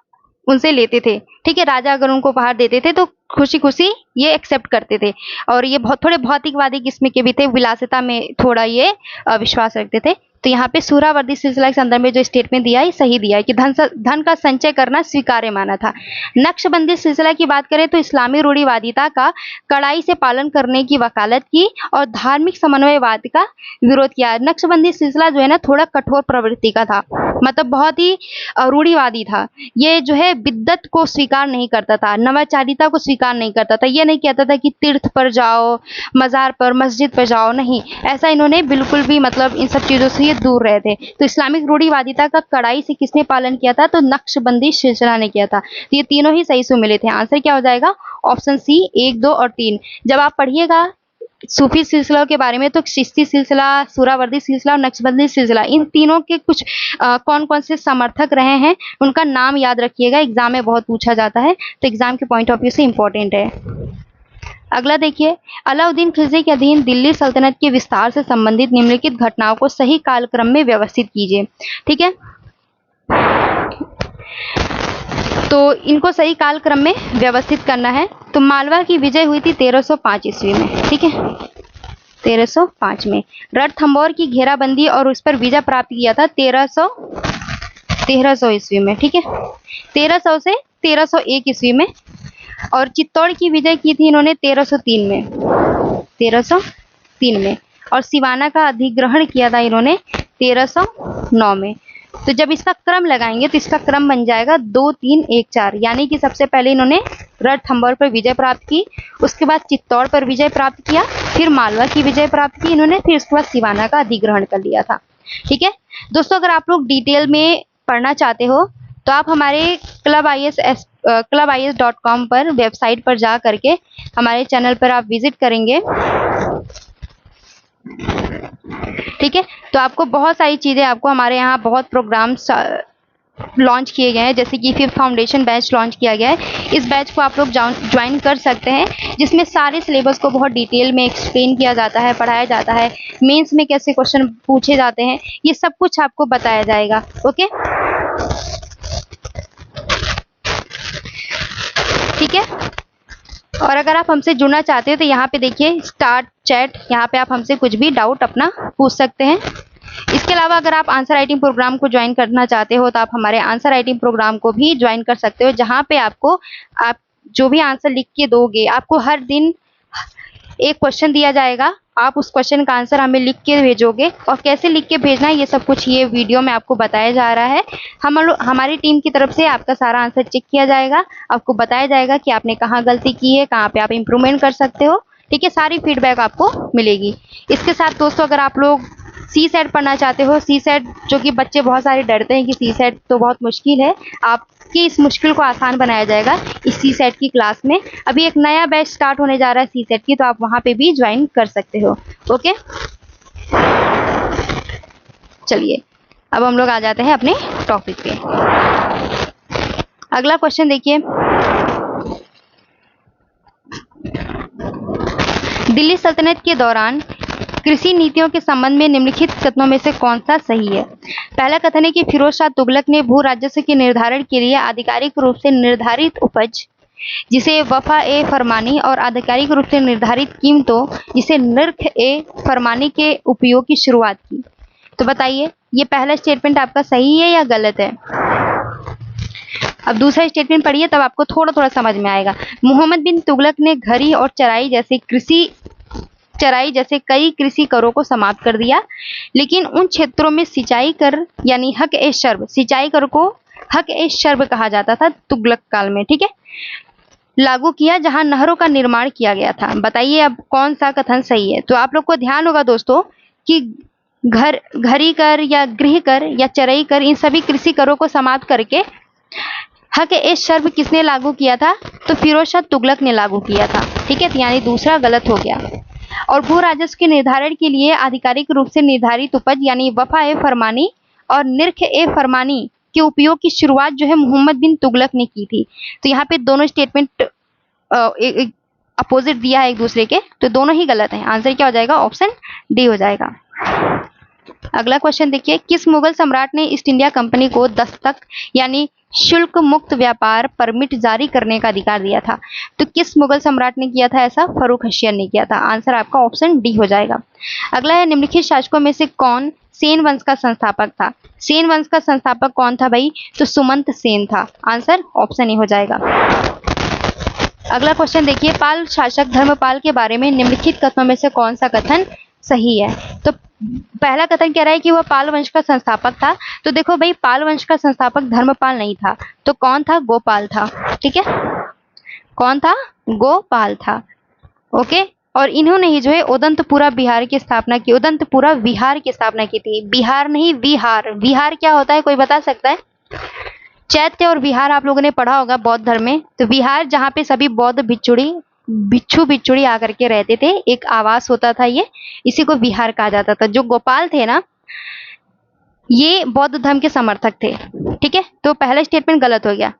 उनसे लेते थे। ठीक है, राजा अगर उनको उपहार देते थे तो खुशी खुशी ये एक्सेप्ट करते थे। और ये बहुत थोड़े भौतिकवादी किस्म के भी थे, विलासिता में थोड़ा ये विश्वास रखते थे। तो यहाँ पे सोहरावर्दी सिलसिला के संदर्भ में जो स्टेटमेंट दिया है सही दिया है कि धन का संचय करना स्वीकार्य माना था। नक्शबंदी सिलसिला की बात करें तो इस्लामी रूढ़िवादिता का कड़ाई से पालन करने की वकालत की और धार्मिक समन्वयवाद का विरोध किया। नक्शबंदी सिलसिला जो है ना थोड़ा कठोर प्रवृत्ति का था, मतलब बहुत ही रूढ़िवादी था। ये जो है बिद्दत को स्वीकार नहीं करता था, नवाचारिता को स्वीकार नहीं करता था। ये नहीं कहता था कि तीर्थ पर जाओ, मज़ार पर, मस्जिद पर जाओ, नहीं, ऐसा इन्होंने बिल्कुल भी मतलब इन सब चीज़ों से ये दूर रहे थे। तो इस्लामिक रूढ़िवादिता का कड़ाई से किसने पालन किया था, तो नक्शबंदी सिलसिला ने किया था। तो ये तीनों ही सही से मिले थे। आंसर क्या हो जाएगा, ऑप्शन सी 1, 2 और 3। जब आप पढ़िएगा सूफी सिलसिला के बारे में तो चिश्ती सिलसिला, सोहरावर्दी सिलसिला और नक्शबंदी सिलसिला, इन तीनों के कुछ कौन कौन से समर्थक रहे हैं उनका नाम याद रखिएगा, एग्जाम में बहुत पूछा जाता है, तो एग्जाम के पॉइंट ऑफ व्यू से इंपॉर्टेंट है। अगला देखिए, अलाउद्दीन खिलजी के अधीन दिल्ली सल्तनत के विस्तार से संबंधित निम्नलिखित घटनाओं को सही कालक्रम में व्यवस्थित कीजिए। ठीक है, तो इनको सही कालक्रम में व्यवस्थित करना है। तो मालवा की विजय हुई थी 1305 ईस्वी में। ठीक है, 1305 में। रणथंभौर की घेराबंदी और उस पर विजय प्राप्त किया था 1300 ईस्वी में। ठीक है, 1300 से 1301 ईस्वी में। और चित्तौड़ की विजय की थी इन्होंने 1303 में, 1303 में। और सिवाना का अधिग्रहण किया था इन्होंने 1309 में। तो जब इसका क्रम लगाएंगे तो इसका क्रम बन जाएगा 2, 3, 1, 4। यानी कि सबसे पहले इन्होंने रणथंभौर पर विजय प्राप्त की, उसके बाद चित्तौड़ पर विजय प्राप्त किया, फिर मालवा की विजय प्राप्त की इन्होंने, फिर उसके बाद सिवाना का अधिग्रहण कर लिया था। ठीक है दोस्तों, अगर आप लोग डिटेल में पढ़ना चाहते हो तो आप हमारे clubis.com पर वेबसाइट पर जा करके हमारे चैनल पर आप विजिट करेंगे। ठीक है, तो आपको बहुत सारी चीज़ें, आपको हमारे यहाँ बहुत प्रोग्राम्स लॉन्च किए गए हैं, जैसे कि 5th फाउंडेशन बैच लॉन्च किया गया है। इस बैच को आप लोग ज्वाइन कर सकते हैं, जिसमें सारे सिलेबस को बहुत डिटेल में एक्सप्लेन किया जाता है, पढ़ाया जाता है, मेंस में कैसे क्वेश्चन पूछे जाते हैं, ये सब कुछ आपको बताया जाएगा। ओके, ठीक है। और अगर आप हमसे जुड़ना चाहते हो तो यहाँ पे देखिए स्टार्ट चैट, यहाँ पे आप हमसे कुछ भी डाउट अपना पूछ सकते हैं। इसके अलावा अगर आप आंसर राइटिंग प्रोग्राम को ज्वाइन करना चाहते हो तो आप हमारे आंसर राइटिंग प्रोग्राम को भी ज्वाइन कर सकते हो, जहाँ पे आपको आप जो भी आंसर लिख के दोगे, आपको हर दिन एक क्वेश्चन दिया जाएगा, आप उस क्वेश्चन का आंसर हमें लिख के भेजोगे। और कैसे लिख के भेजना है ये सब कुछ ये वीडियो में आपको बताया जा रहा है। हमारी टीम की तरफ से आपका सारा आंसर चेक किया जाएगा, आपको बताया जाएगा कि आपने कहाँ गलती की है, कहाँ पे आप इम्प्रूवमेंट कर सकते हो। ठीक है, सारी फीडबैक आपको मिलेगी। इसके साथ दोस्तों, अगर आप लोग CSET पढ़ना चाहते हो, CSET जो कि बच्चे बहुत सारे डरते हैं कि CSET तो बहुत मुश्किल है, आपकी इस मुश्किल को आसान बनाया जाएगा इस CSET की क्लास में। अभी एक नया बैच स्टार्ट होने जा रहा है CSET की, तो आप वहाँ पे भी ज्वाइन कर सकते हो। ओके, चलिए अब हम लोग आ जाते हैं अपने टॉपिक पे। अगला क्वेश्चन देखिए, दिल्ली सल्तनत के दौरान कृषि नीतियों के संबंध में निम्नलिखित कथनों में से कौन सा सही है। पहला कथन है कि फिरोज शाह तुगलक ने भू राजस्व के निर्धारण के लिए आधिकारिक रूप से निर्धारित उपज, जिसे वफा ए फरमानी, और आधिकारिक रूप से निर्धारित कीमतों, जिसे नर्ख ए फरमानी, के उपयोग की शुरुआत की। तो बताइए ये पहला स्टेटमेंट आपका सही है या गलत है। अब दूसरा स्टेटमेंट पढ़िए, तब आपको थोड़ा थोड़ा समझ में आएगा। मोहम्मद बिन तुगलक ने घरी और चराई जैसे कई कृषि करों को समाप्त कर दिया, लेकिन उन क्षेत्रों में सिंचाई कर यानी हक ए शर्ब, सिंचाई कर को हक ए शर्ब कहा जाता था तुगलक काल में, ठीक है, लागू किया जहां नहरों का निर्माण किया गया था। बताइए अब कौन सा कथन सही है। तो आप लोग को ध्यान होगा दोस्तों कि घरी कर या गृह कर या चरई कर, इन सभी कृषि करों को समाप्त करके हक ए शर्ब किसने लागू किया था? तो फिरोज शाह तुगलक ने लागू किया था, ठीक है, यानी दूसरा गलत हो गया। और भू राजस्व के निर्धारण के लिए आधिकारिक रूप से निर्धारित उपज यानी वफा ए फरमानी और निर्ख ए फरमानी के उपयोग की शुरुआत जो है मोहम्मद बिन तुगलक ने की थी। तो यहाँ पे दोनों स्टेटमेंट अपोजिट दिया है एक दूसरे के, तो दोनों ही गलत हैं। आंसर क्या हो जाएगा? ऑप्शन डी हो जाएगा। अगला क्वेश्चन देखिए, किस मुगल सम्राट ने ईस्ट इंडिया कंपनी को दस्तक यानी शुल्क मुक्त व्यापार परमिट जारी करने का अधिकार दिया था? तो किस मुगल सम्राट ने किया था ऐसा? फर्रुख हशियन ने किया था। आंसर आपका ऑप्शन डी हो जाएगा। अगला है, निम्नलिखित शासकों में से कौन सेन वंश का संस्थापक था? सेन वंश का संस्थापक कौन था भाई? तो सुमंत सेन था। आंसर ऑप्शन ए हो जाएगा। अगला क्वेश्चन देखिए, पाल शासक धर्मपाल के बारे में निम्नलिखित कथनों में से कौन सा कथन सही है? तो पहला कथन कह रहा है कि वह पाल वंश का संस्थापक था। तो देखो भाई, पाल वंश का संस्थापक धर्मपाल नहीं था, तो कौन था? गोपाल था, ठीक है, कौन था? गोपाल था। ओके, और इन्होंने ही जो है उदंतपुरा बिहार की स्थापना की, उदंतपुरा विहार की स्थापना की थी। बिहार नहीं, विहार। विहार क्या होता है, कोई बता सकता है? चैत्य और विहार आप लोगों ने पढ़ा होगा बौद्ध धर्म में। तो विहार जहाँ पे सभी बौद्ध भिक्षु भिक्षुड़ी आकर के रहते थे, एक आवास होता था, ये इसी को विहार कहा जाता था। जो गोपाल थे ना, ये बौद्ध धर्म के समर्थक थे, ठीक है। तो पहला स्टेटमेंट गलत हो गया।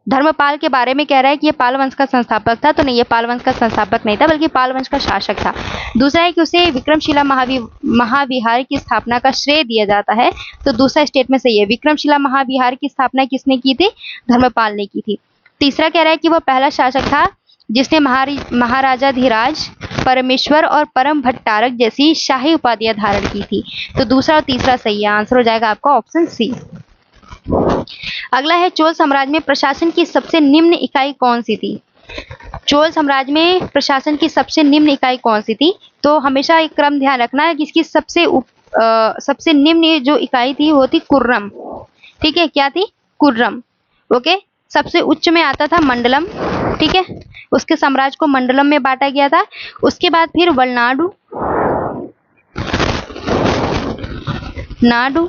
धर्मपाल के बारे में कह रहा है कि ये पाल वंश का संस्थापक था, तो नहीं, ये पाल वंश का संस्थापक नहीं था, बल्कि पाल वंश का शासक था। दूसरा है कि उसे विक्रमशिला महाविहार की स्थापना का श्रेय दिया जाता है, तो दूसरा स्टेटमेंट सही है। विक्रमशिला महाविहार की स्थापना किसने की थी? धर्मपाल ने की थी। तीसरा कह रहा है कि वह पहला शासक था जिसने महाराजाधिराज, परमेश्वर और परम भट्टारक जैसी शाही उपाधियां धारण की थी। तो दूसरा और तीसरा सही है। आंसर हो जाएगा आपका ऑप्शन सी। अगला है, चोल साम्राज्य में प्रशासन की सबसे निम्न इकाई कौन सी थी? चोल साम्राज्य में प्रशासन की सबसे निम्न इकाई कौन सी थी? तो हमेशा एक क्रम ध्यान रखना है कि इसकी सबसे निम्न जो इकाई थी वो थी कुर्रम, ठीक है। क्या थी? कुर्रम। ओके, सबसे उच्च में आता था मंडलम, ठीक है, उसके साम्राज्य को मंडलम में बांटा गया था। उसके बाद फिर वलनाडु, नाडु,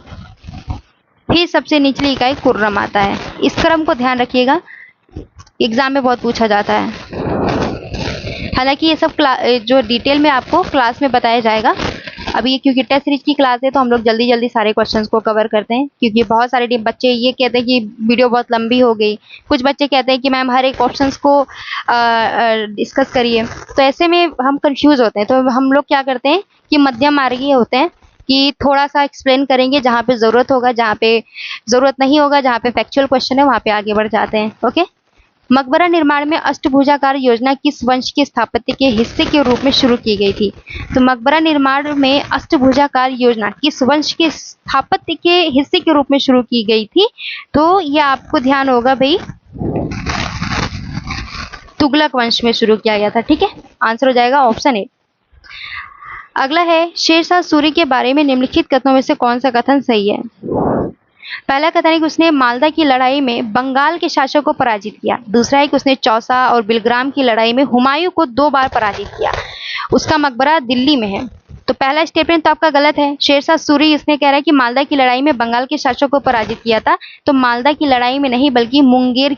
फिर सबसे निचली इकाई कुर्रम आता है। इस क्रम को ध्यान रखिएगा, एग्जाम में बहुत पूछा जाता है। हालांकि ये सब जो डिटेल में आपको क्लास में बताया जाएगा। अभी ये क्योंकि टेस्ट सीरीज की क्लास है, तो हम लोग जल्दी जल्दी सारे क्वेश्चंस को कवर करते हैं, क्योंकि बहुत सारे बच्चे ये कहते हैं कि वीडियो बहुत लंबी हो गई। कुछ बच्चे कहते हैं कि मैम हर एक ऑप्शंस को डिस्कस करिए, तो ऐसे में हम कंफ्यूज होते हैं। तो हम लोग क्या करते हैं कि मध्यम मार्गी होते हैं कि थोड़ा सा एक्सप्लेन करेंगे, जहाँ पे ज़रूरत होगा, जहाँ पे ज़रूरत नहीं होगा, जहाँ पे फैक्चुअल क्वेश्चन है वहाँ पे आगे बढ़ जाते हैं। ओके, मकबरा निर्माण में अष्टभुजाकार योजना किस वंश के स्थापत्य के हिस्से के रूप में शुरू की गई थी? तो मकबरा निर्माण में अष्टभुजाकार योजना किस वंश के स्थापत्य के हिस्से के रूप में शुरू की गई थी? तो ये आपको ध्यान होगा भाई, तुगलक वंश में शुरू किया गया था, ठीक है। आंसर हो जाएगा ऑप्शन ए। अगला है, शेरशाह सूरी के बारे में निम्नलिखित कथनों में से कौन सा कथन सही है? पहला कथन है कि उसने मालदा की लड़ाई में बंगाल के शासक को पराजित किया। दूसरा है कि उसने चौसा और बिलग्राम की लड़ाई में हुमायूं को 2 बार पराजित किया। उसका मकबरा दिल्ली में है। तो पहला स्टेटमेंट तो आपका गलत है। शेरशाह सूरी इसने कह रहा है कि मालदा की लड़ाई में बंगाल के शासक को पराजित किया था, तो मालदा की लड़ाई में नहीं, बल्कि मुंगेर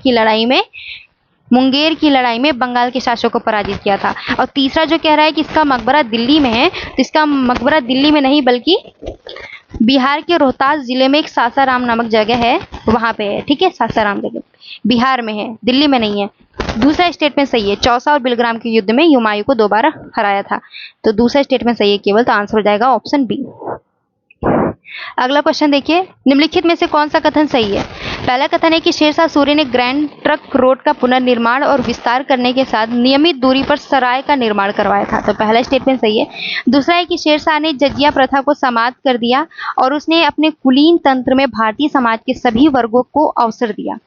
की लड़ाई में बंगाल के शासक को पराजित किया था। और तीसरा जो कह रहा है कि इसका मकबरा दिल्ली में है, तो इसका मकबरा दिल्ली में नहीं, बल्कि बिहार के रोहतास जिले में एक सासाराम नामक जगह है, वहां पे है, ठीक है। सासाराम जगह बिहार में है, दिल्ली में नहीं है। दूसरा स्टेटमेंट सही है। चौसा और बिलग्राम के युद्ध में हुमायूं को 2 बार हराया था, तो दूसरा स्टेटमेंट सही है केवल। तो आंसर हो जाएगा ऑप्शन बी। अगला क्वेश्चन देखिए, निम्नलिखित में से कौन सा कथन सही है? पहला कथन है कि शेरशाह सूरी ने ग्रैंड ट्रंक रोड का पुनर्निर्माण और विस्तार करने के साथ नियमित दूरी पर सराय का निर्माण करवाया था, तो पहला स्टेटमेंट सही है। दूसरा है कि शेरशाह ने जजिया प्रथा को समाप्त कर दिया और उसने अपने कुलीन तंत्र में भारतीय समाज के सभी वर्गों को अवसर दिया।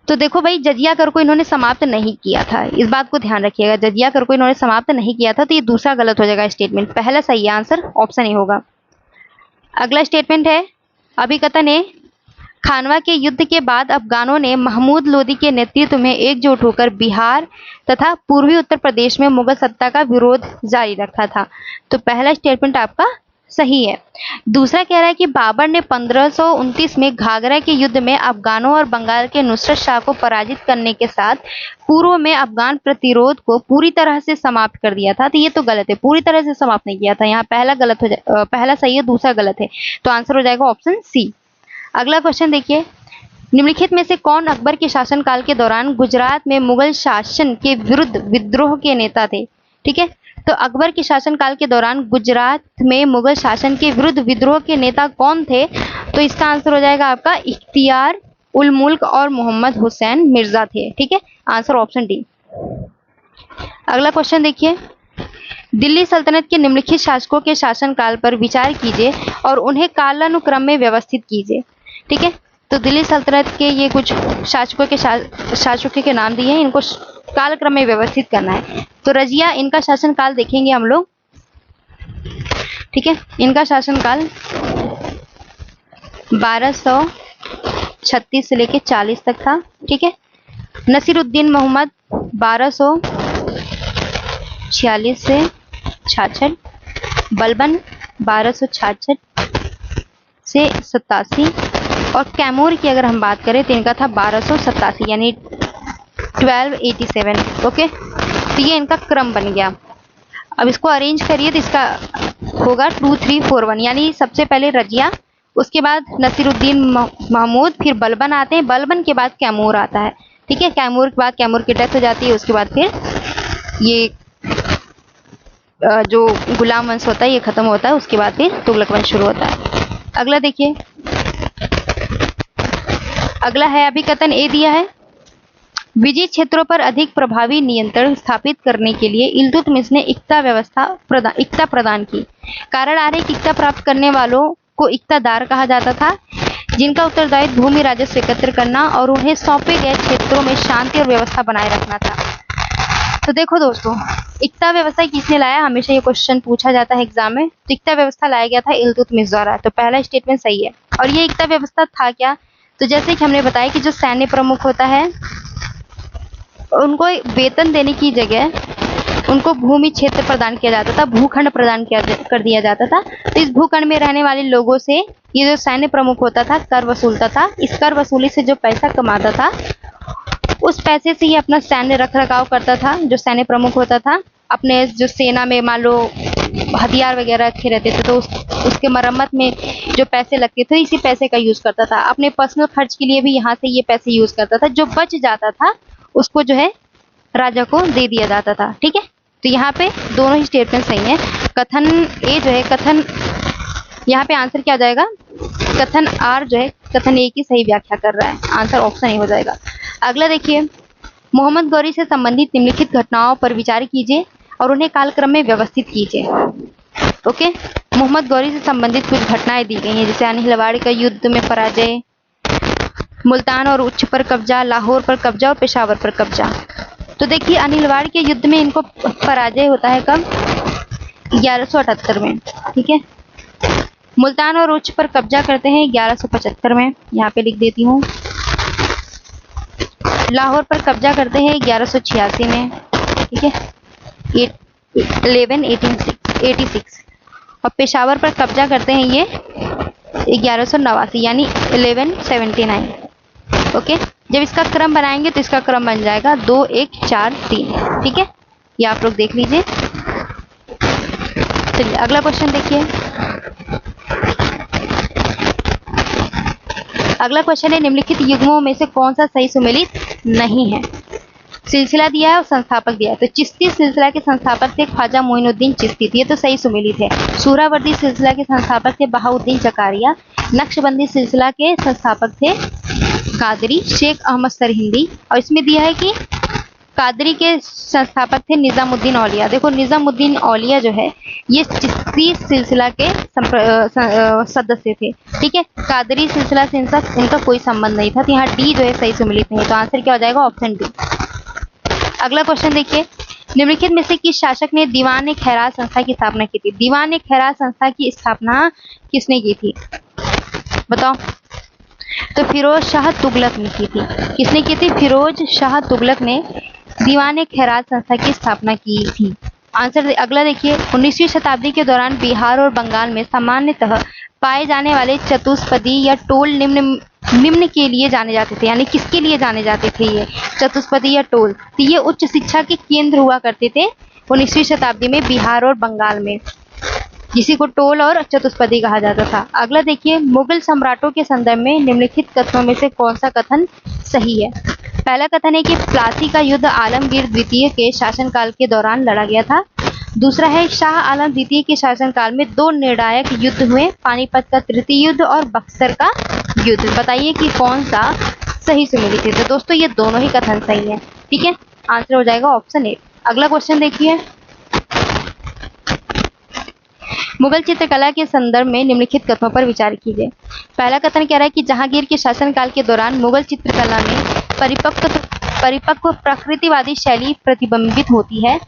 तो देखो भाई, जजिया कर को इन्होंने समाप्त नहीं किया था, इस बात को ध्यान रखिएगा। जजिया कर को इन्होंने समाप्त नहीं किया था, तो ये दूसरा गलत हो जाएगा स्टेटमेंट। पहला सही है, आंसर ऑप्शन ए होगा। अगला स्टेटमेंट है, अभिकथन है, खानवा के युद्ध के बाद अफगानों ने महमूद लोदी के नेतृत्व में एकजुट होकर बिहार तथा पूर्वी उत्तर प्रदेश में मुगल सत्ता का विरोध जारी रखा था। तो पहला स्टेटमेंट आपका सही है। दूसरा कह रहा है कि बाबर ने 1529 में घाघरा के युद्ध में अफगानों और बंगाल के नुसरत शाह को पराजित करने के साथ पूर्व में अफगान प्रतिरोध को पूरी तरह से समाप्त कर दिया था। तो ये तो गलत है, पूरी तरह से समाप्त नहीं किया था। यहाँ पहला सही है, दूसरा गलत है। तो आंसर हो जाएगा ऑप्शन सी। अगला क्वेश्चन देखिए, निम्नलिखित में से कौन अकबर के शासनकाल के दौरान गुजरात में मुगल शासन के विरुद्ध विद्रोह के नेता थे? ठीक है, तो अकबर के शासनकाल के दौरान गुजरात में मुगल शासन के विरुद्ध विद्रोह के नेता कौन थे? तो इसका आंसर हो जाएगा आपका इख्तियार उल मुल्क और मोहम्मद हुसैन मिर्जा थे। ठीक है, आंसर ऑप्शन डी। अगला क्वेश्चन देखिए, दिल्ली सल्तनत के निम्नलिखित शासकों के शासनकाल पर विचार कीजिए और उन्हें कालानुक्रम में व्यवस्थित कीजिए। ठीक है, तो दिल्ली सल्तनत के ये कुछ शासकों के नाम दिए हैं, इनको कालक्रम में व्यवस्थित करना है। तो रजिया, इनका शासनकाल देखेंगे हम लोग। ठीक है, इनका शासनकाल 1236 से लेके 40 तक था। ठीक है, नसीरुद्दीन मोहम्मद 1246 से 66, बलबन 1266 से 87, और कैमूर की अगर हम बात करें तो इनका था 1287 यानी 1287। ओके, तो ये इनका क्रम बन गया। अब इसको अरेंज करिए तो इसका होगा 2 3 4 1, यानी सबसे पहले रजिया, उसके बाद नसीरुद्दीन महमूद, फिर बलबन आते हैं, बलबन के बाद कैमूर आता है। ठीक है, कैमूर के बाद कैमूर की डेथ हो जाती है, उसके बाद फिर ये जो गुलाम वंश होता है ये खत्म होता है, उसके बाद फिर तुगलक वंश शुरू होता है। अगला देखिए, अगला है अभिकथन ए दिया है, विजय क्षेत्रों पर अधिक प्रभावी नियंत्रण स्थापित करने के लिए इल्तुतमिश ने इक्ता प्रदान की। कारण आ रहे कि इक्ता प्राप्त करने वालों को इक्तादार कहा जाता था, जिनका उत्तरदायित्व भूमि राजस्व एकत्र करना और उन्हें सौंपे गए क्षेत्रों में शांति और व्यवस्था बनाए रखना था। तो देखो दोस्तों, इक्ता व्यवस्था किसने लाया? हमेशा ये क्वेश्चन पूछा जाता है एग्जाम में। तो इक्ता व्यवस्था लाया गया था इल्तुतमिश द्वारा। तो पहला स्टेटमेंट सही है। और ये इक्ता व्यवस्था था क्या? तो जैसे कि हमने बताया कि जो सैन्य प्रमुख होता है उनको वेतन देने की जगह उनको भूमि क्षेत्र प्रदान किया जाता था, भूखंड प्रदान कर दिया जाता था। तो इस भूखंड में रहने वाले लोगों से ये जो सैन्य प्रमुख होता था कर वसूलता था। इस कर वसूली से जो पैसा कमाता था उस पैसे से ही अपना सैन्य रख रखाव करता था। जो सैन्य प्रमुख होता था अपने जो सेना में मान लो हथियार वगैरह रखे रहते थे तो उसके मरम्मत में जो पैसे लगते थे इसी पैसे का यूज करता था। अपने पर्सनल खर्च के लिए भी यहाँ से ये पैसे यूज करता था। जो बच जाता था उसको जो है राजा को दे दिया जाता था। ठीक है, तो यहाँ पे दोनों ही स्टेटमेंट सही है। कथन ए जो है, कथन यहाँ पे आंसर क्या आ जाएगा? कथन आर जो है कथन ए की सही व्याख्या कर रहा है। आंसर ऑप्शन ए हो जाएगा। अगला देखिए, मोहम्मद गौरी से संबंधित निम्नलिखित घटनाओं पर विचार कीजिए और उन्हें कालक्रम में व्यवस्थित कीजिए। ओके, मोहम्मद गौरी से संबंधित कुछ घटनाएं दी गई हैं, जैसे अनिलवाड़ का युद्ध में पराजय, मुल्तान और उच्च पर कब्जा, लाहौर पर कब्जा और पेशावर पर कब्जा। तो देखिए, अनिलवाड़ के युद्ध में इनको पराजय होता है कब? 1178 में। ठीक है, मुल्तान और उच्च पर कब्जा करते हैं 1175 में, यहाँ पे लिख देती हूँ। लाहौर पर कब्जा करते हैं 1186 में। ठीक है, 1186 और पेशावर पर कब्जा करते हैं ये 1189 यानी 1179। ओके, जब इसका क्रम बनाएंगे तो इसका क्रम बन जाएगा 2 1 4 3। ठीक है, ये आप लोग देख लीजिए। चलिए अगला क्वेश्चन देखिए। अगला क्वेश्चन है, निम्नलिखित युग्मों में से कौन सा सही सुमेलित नहीं है? सिलसिला दिया है और संस्थापक दिया है। तो चिश्ती सिलसिला के संस्थापक थे ख्वाजा मोइनुद्दीन चिश्ती, ये तो सही सुमेलित है। सूहरावर्दी सिलसिला के संस्थापक थे बहाउद्दीन जकारिया। नक्शबंदी सिलसिला के संस्थापक थे कादरी शेख अहमद सरहिंदी। और इसमें दिया है कि कादरी के संस्थापक थे निजामुद्दीन औलिया। देखो, निजामुद्दीन औलिया जो है ये चिश्ती सिलसिला के सदस्य थे। ठीक है, कादरी सिलसिला से इनका कोई संबंध नहीं था। तो यहाँ डी जो है सही सुमेलित नहीं है। तो आंसर क्या हो जाएगा? Option D. अगला क्वेश्चन देखिए, निम्नलिखित में से किस शासक ने दीवान खैरात संस्था की स्थापना की थी? दीवान खैरात संस्था की स्थापना किसने की थी? बताओ। तो फिरोज शाह तुगलक ने की थी। किसने की थी? फिरोज शाह तुगलक ने दीवान खैरात संस्था की स्थापना की थी। आंसर अगला देखिए, 19वीं शताब्दी के दौरान बिहार और बंगाल में सामान्यतः पाए जाने वाले चतुष्पदी या टोल निम्न के लिए जाने जाते थे। यानी किसके लिए जाने जाते थे ये चतुष्पदी या टोल? तो ये उच्च शिक्षा के केंद्र हुआ करते थे 19वीं शताब्दी में बिहार और बंगाल में, जिसी को टोल और चतुष्पदी कहा जाता था। अगला देखिए, मुगल सम्राटों के संदर्भ में निम्नलिखित कथनों में से कौन सा कथन सही है? पहला कथन है कि प्लासी का युद्ध आलमगीर द्वितीय के शासनकाल के दौरान लड़ा गया था। दूसरा है, शाह आलम द्वितीय के शासनकाल में दो निर्णायक युद्ध हुए, पानीपत का तृतीय युद्ध और बक्सर का युद्ध। बताइए कि कौन सा सही सुमेलित है? तो दोस्तों ये दोनों ही कथन सही है। ठीक है, आंसर हो जाएगा ऑप्शन ए। अगला क्वेश्चन देखिए, मुगल चित्रकला के संदर्भ में निम्नलिखित कथनों पर विचार कीजिए। पहला कथन कह रहा है कि जहांगीर के शासनकाल के दौरान मुगल चित्रकला में परिपक्व प्रकृतिवादी शैली प्रतिबिंबित होती है।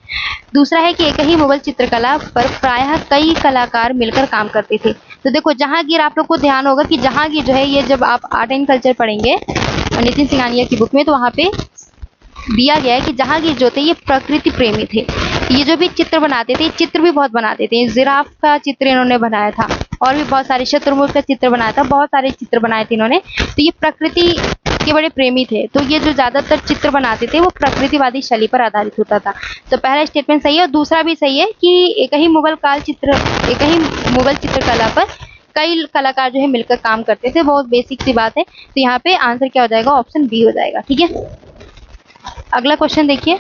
दूसरा है कि एक ही मुगल चित्रकला पर प्रायः कई कलाकार मिलकर काम करते थे। तो देखो जहांगीर, आप लोग को ध्यान होगा कि जहांगीर जो है, ये जब आप आर्ट एंड कल्चर पढ़ेंगे नितिन सिंघानिया की बुक में, तो वहाँ पे दिया गया है कि जहांगीर जो थे ये प्रकृति प्रेमी थे। ये जो भी चित्र बनाते थे, चित्र भी बहुत बनाते थे। जिराफ का चित्र इन्होंने बनाया था और भी बहुत सारे, शत्रुमुर्ग का चित्र बनाया था, बहुत सारे चित्र बनाए थे इन्होंने। तो ये प्रकृति के बड़े प्रेमी थे। तो ये जो ज्यादातर चित्र बनाते थे वो प्रकृतिवादी शैली पर आधारित होता था। तो पहला स्टेटमेंट सही है और दूसरा भी सही है कि एक ही मुगल चित्रकला पर कई कलाकार जो है मिलकर काम करते थे। बहुत बेसिक सी बात है। तो यहाँ पे आंसर क्या हो जाएगा? ऑप्शन बी हो जाएगा। ठीक है, अगला क्वेश्चन देखिए,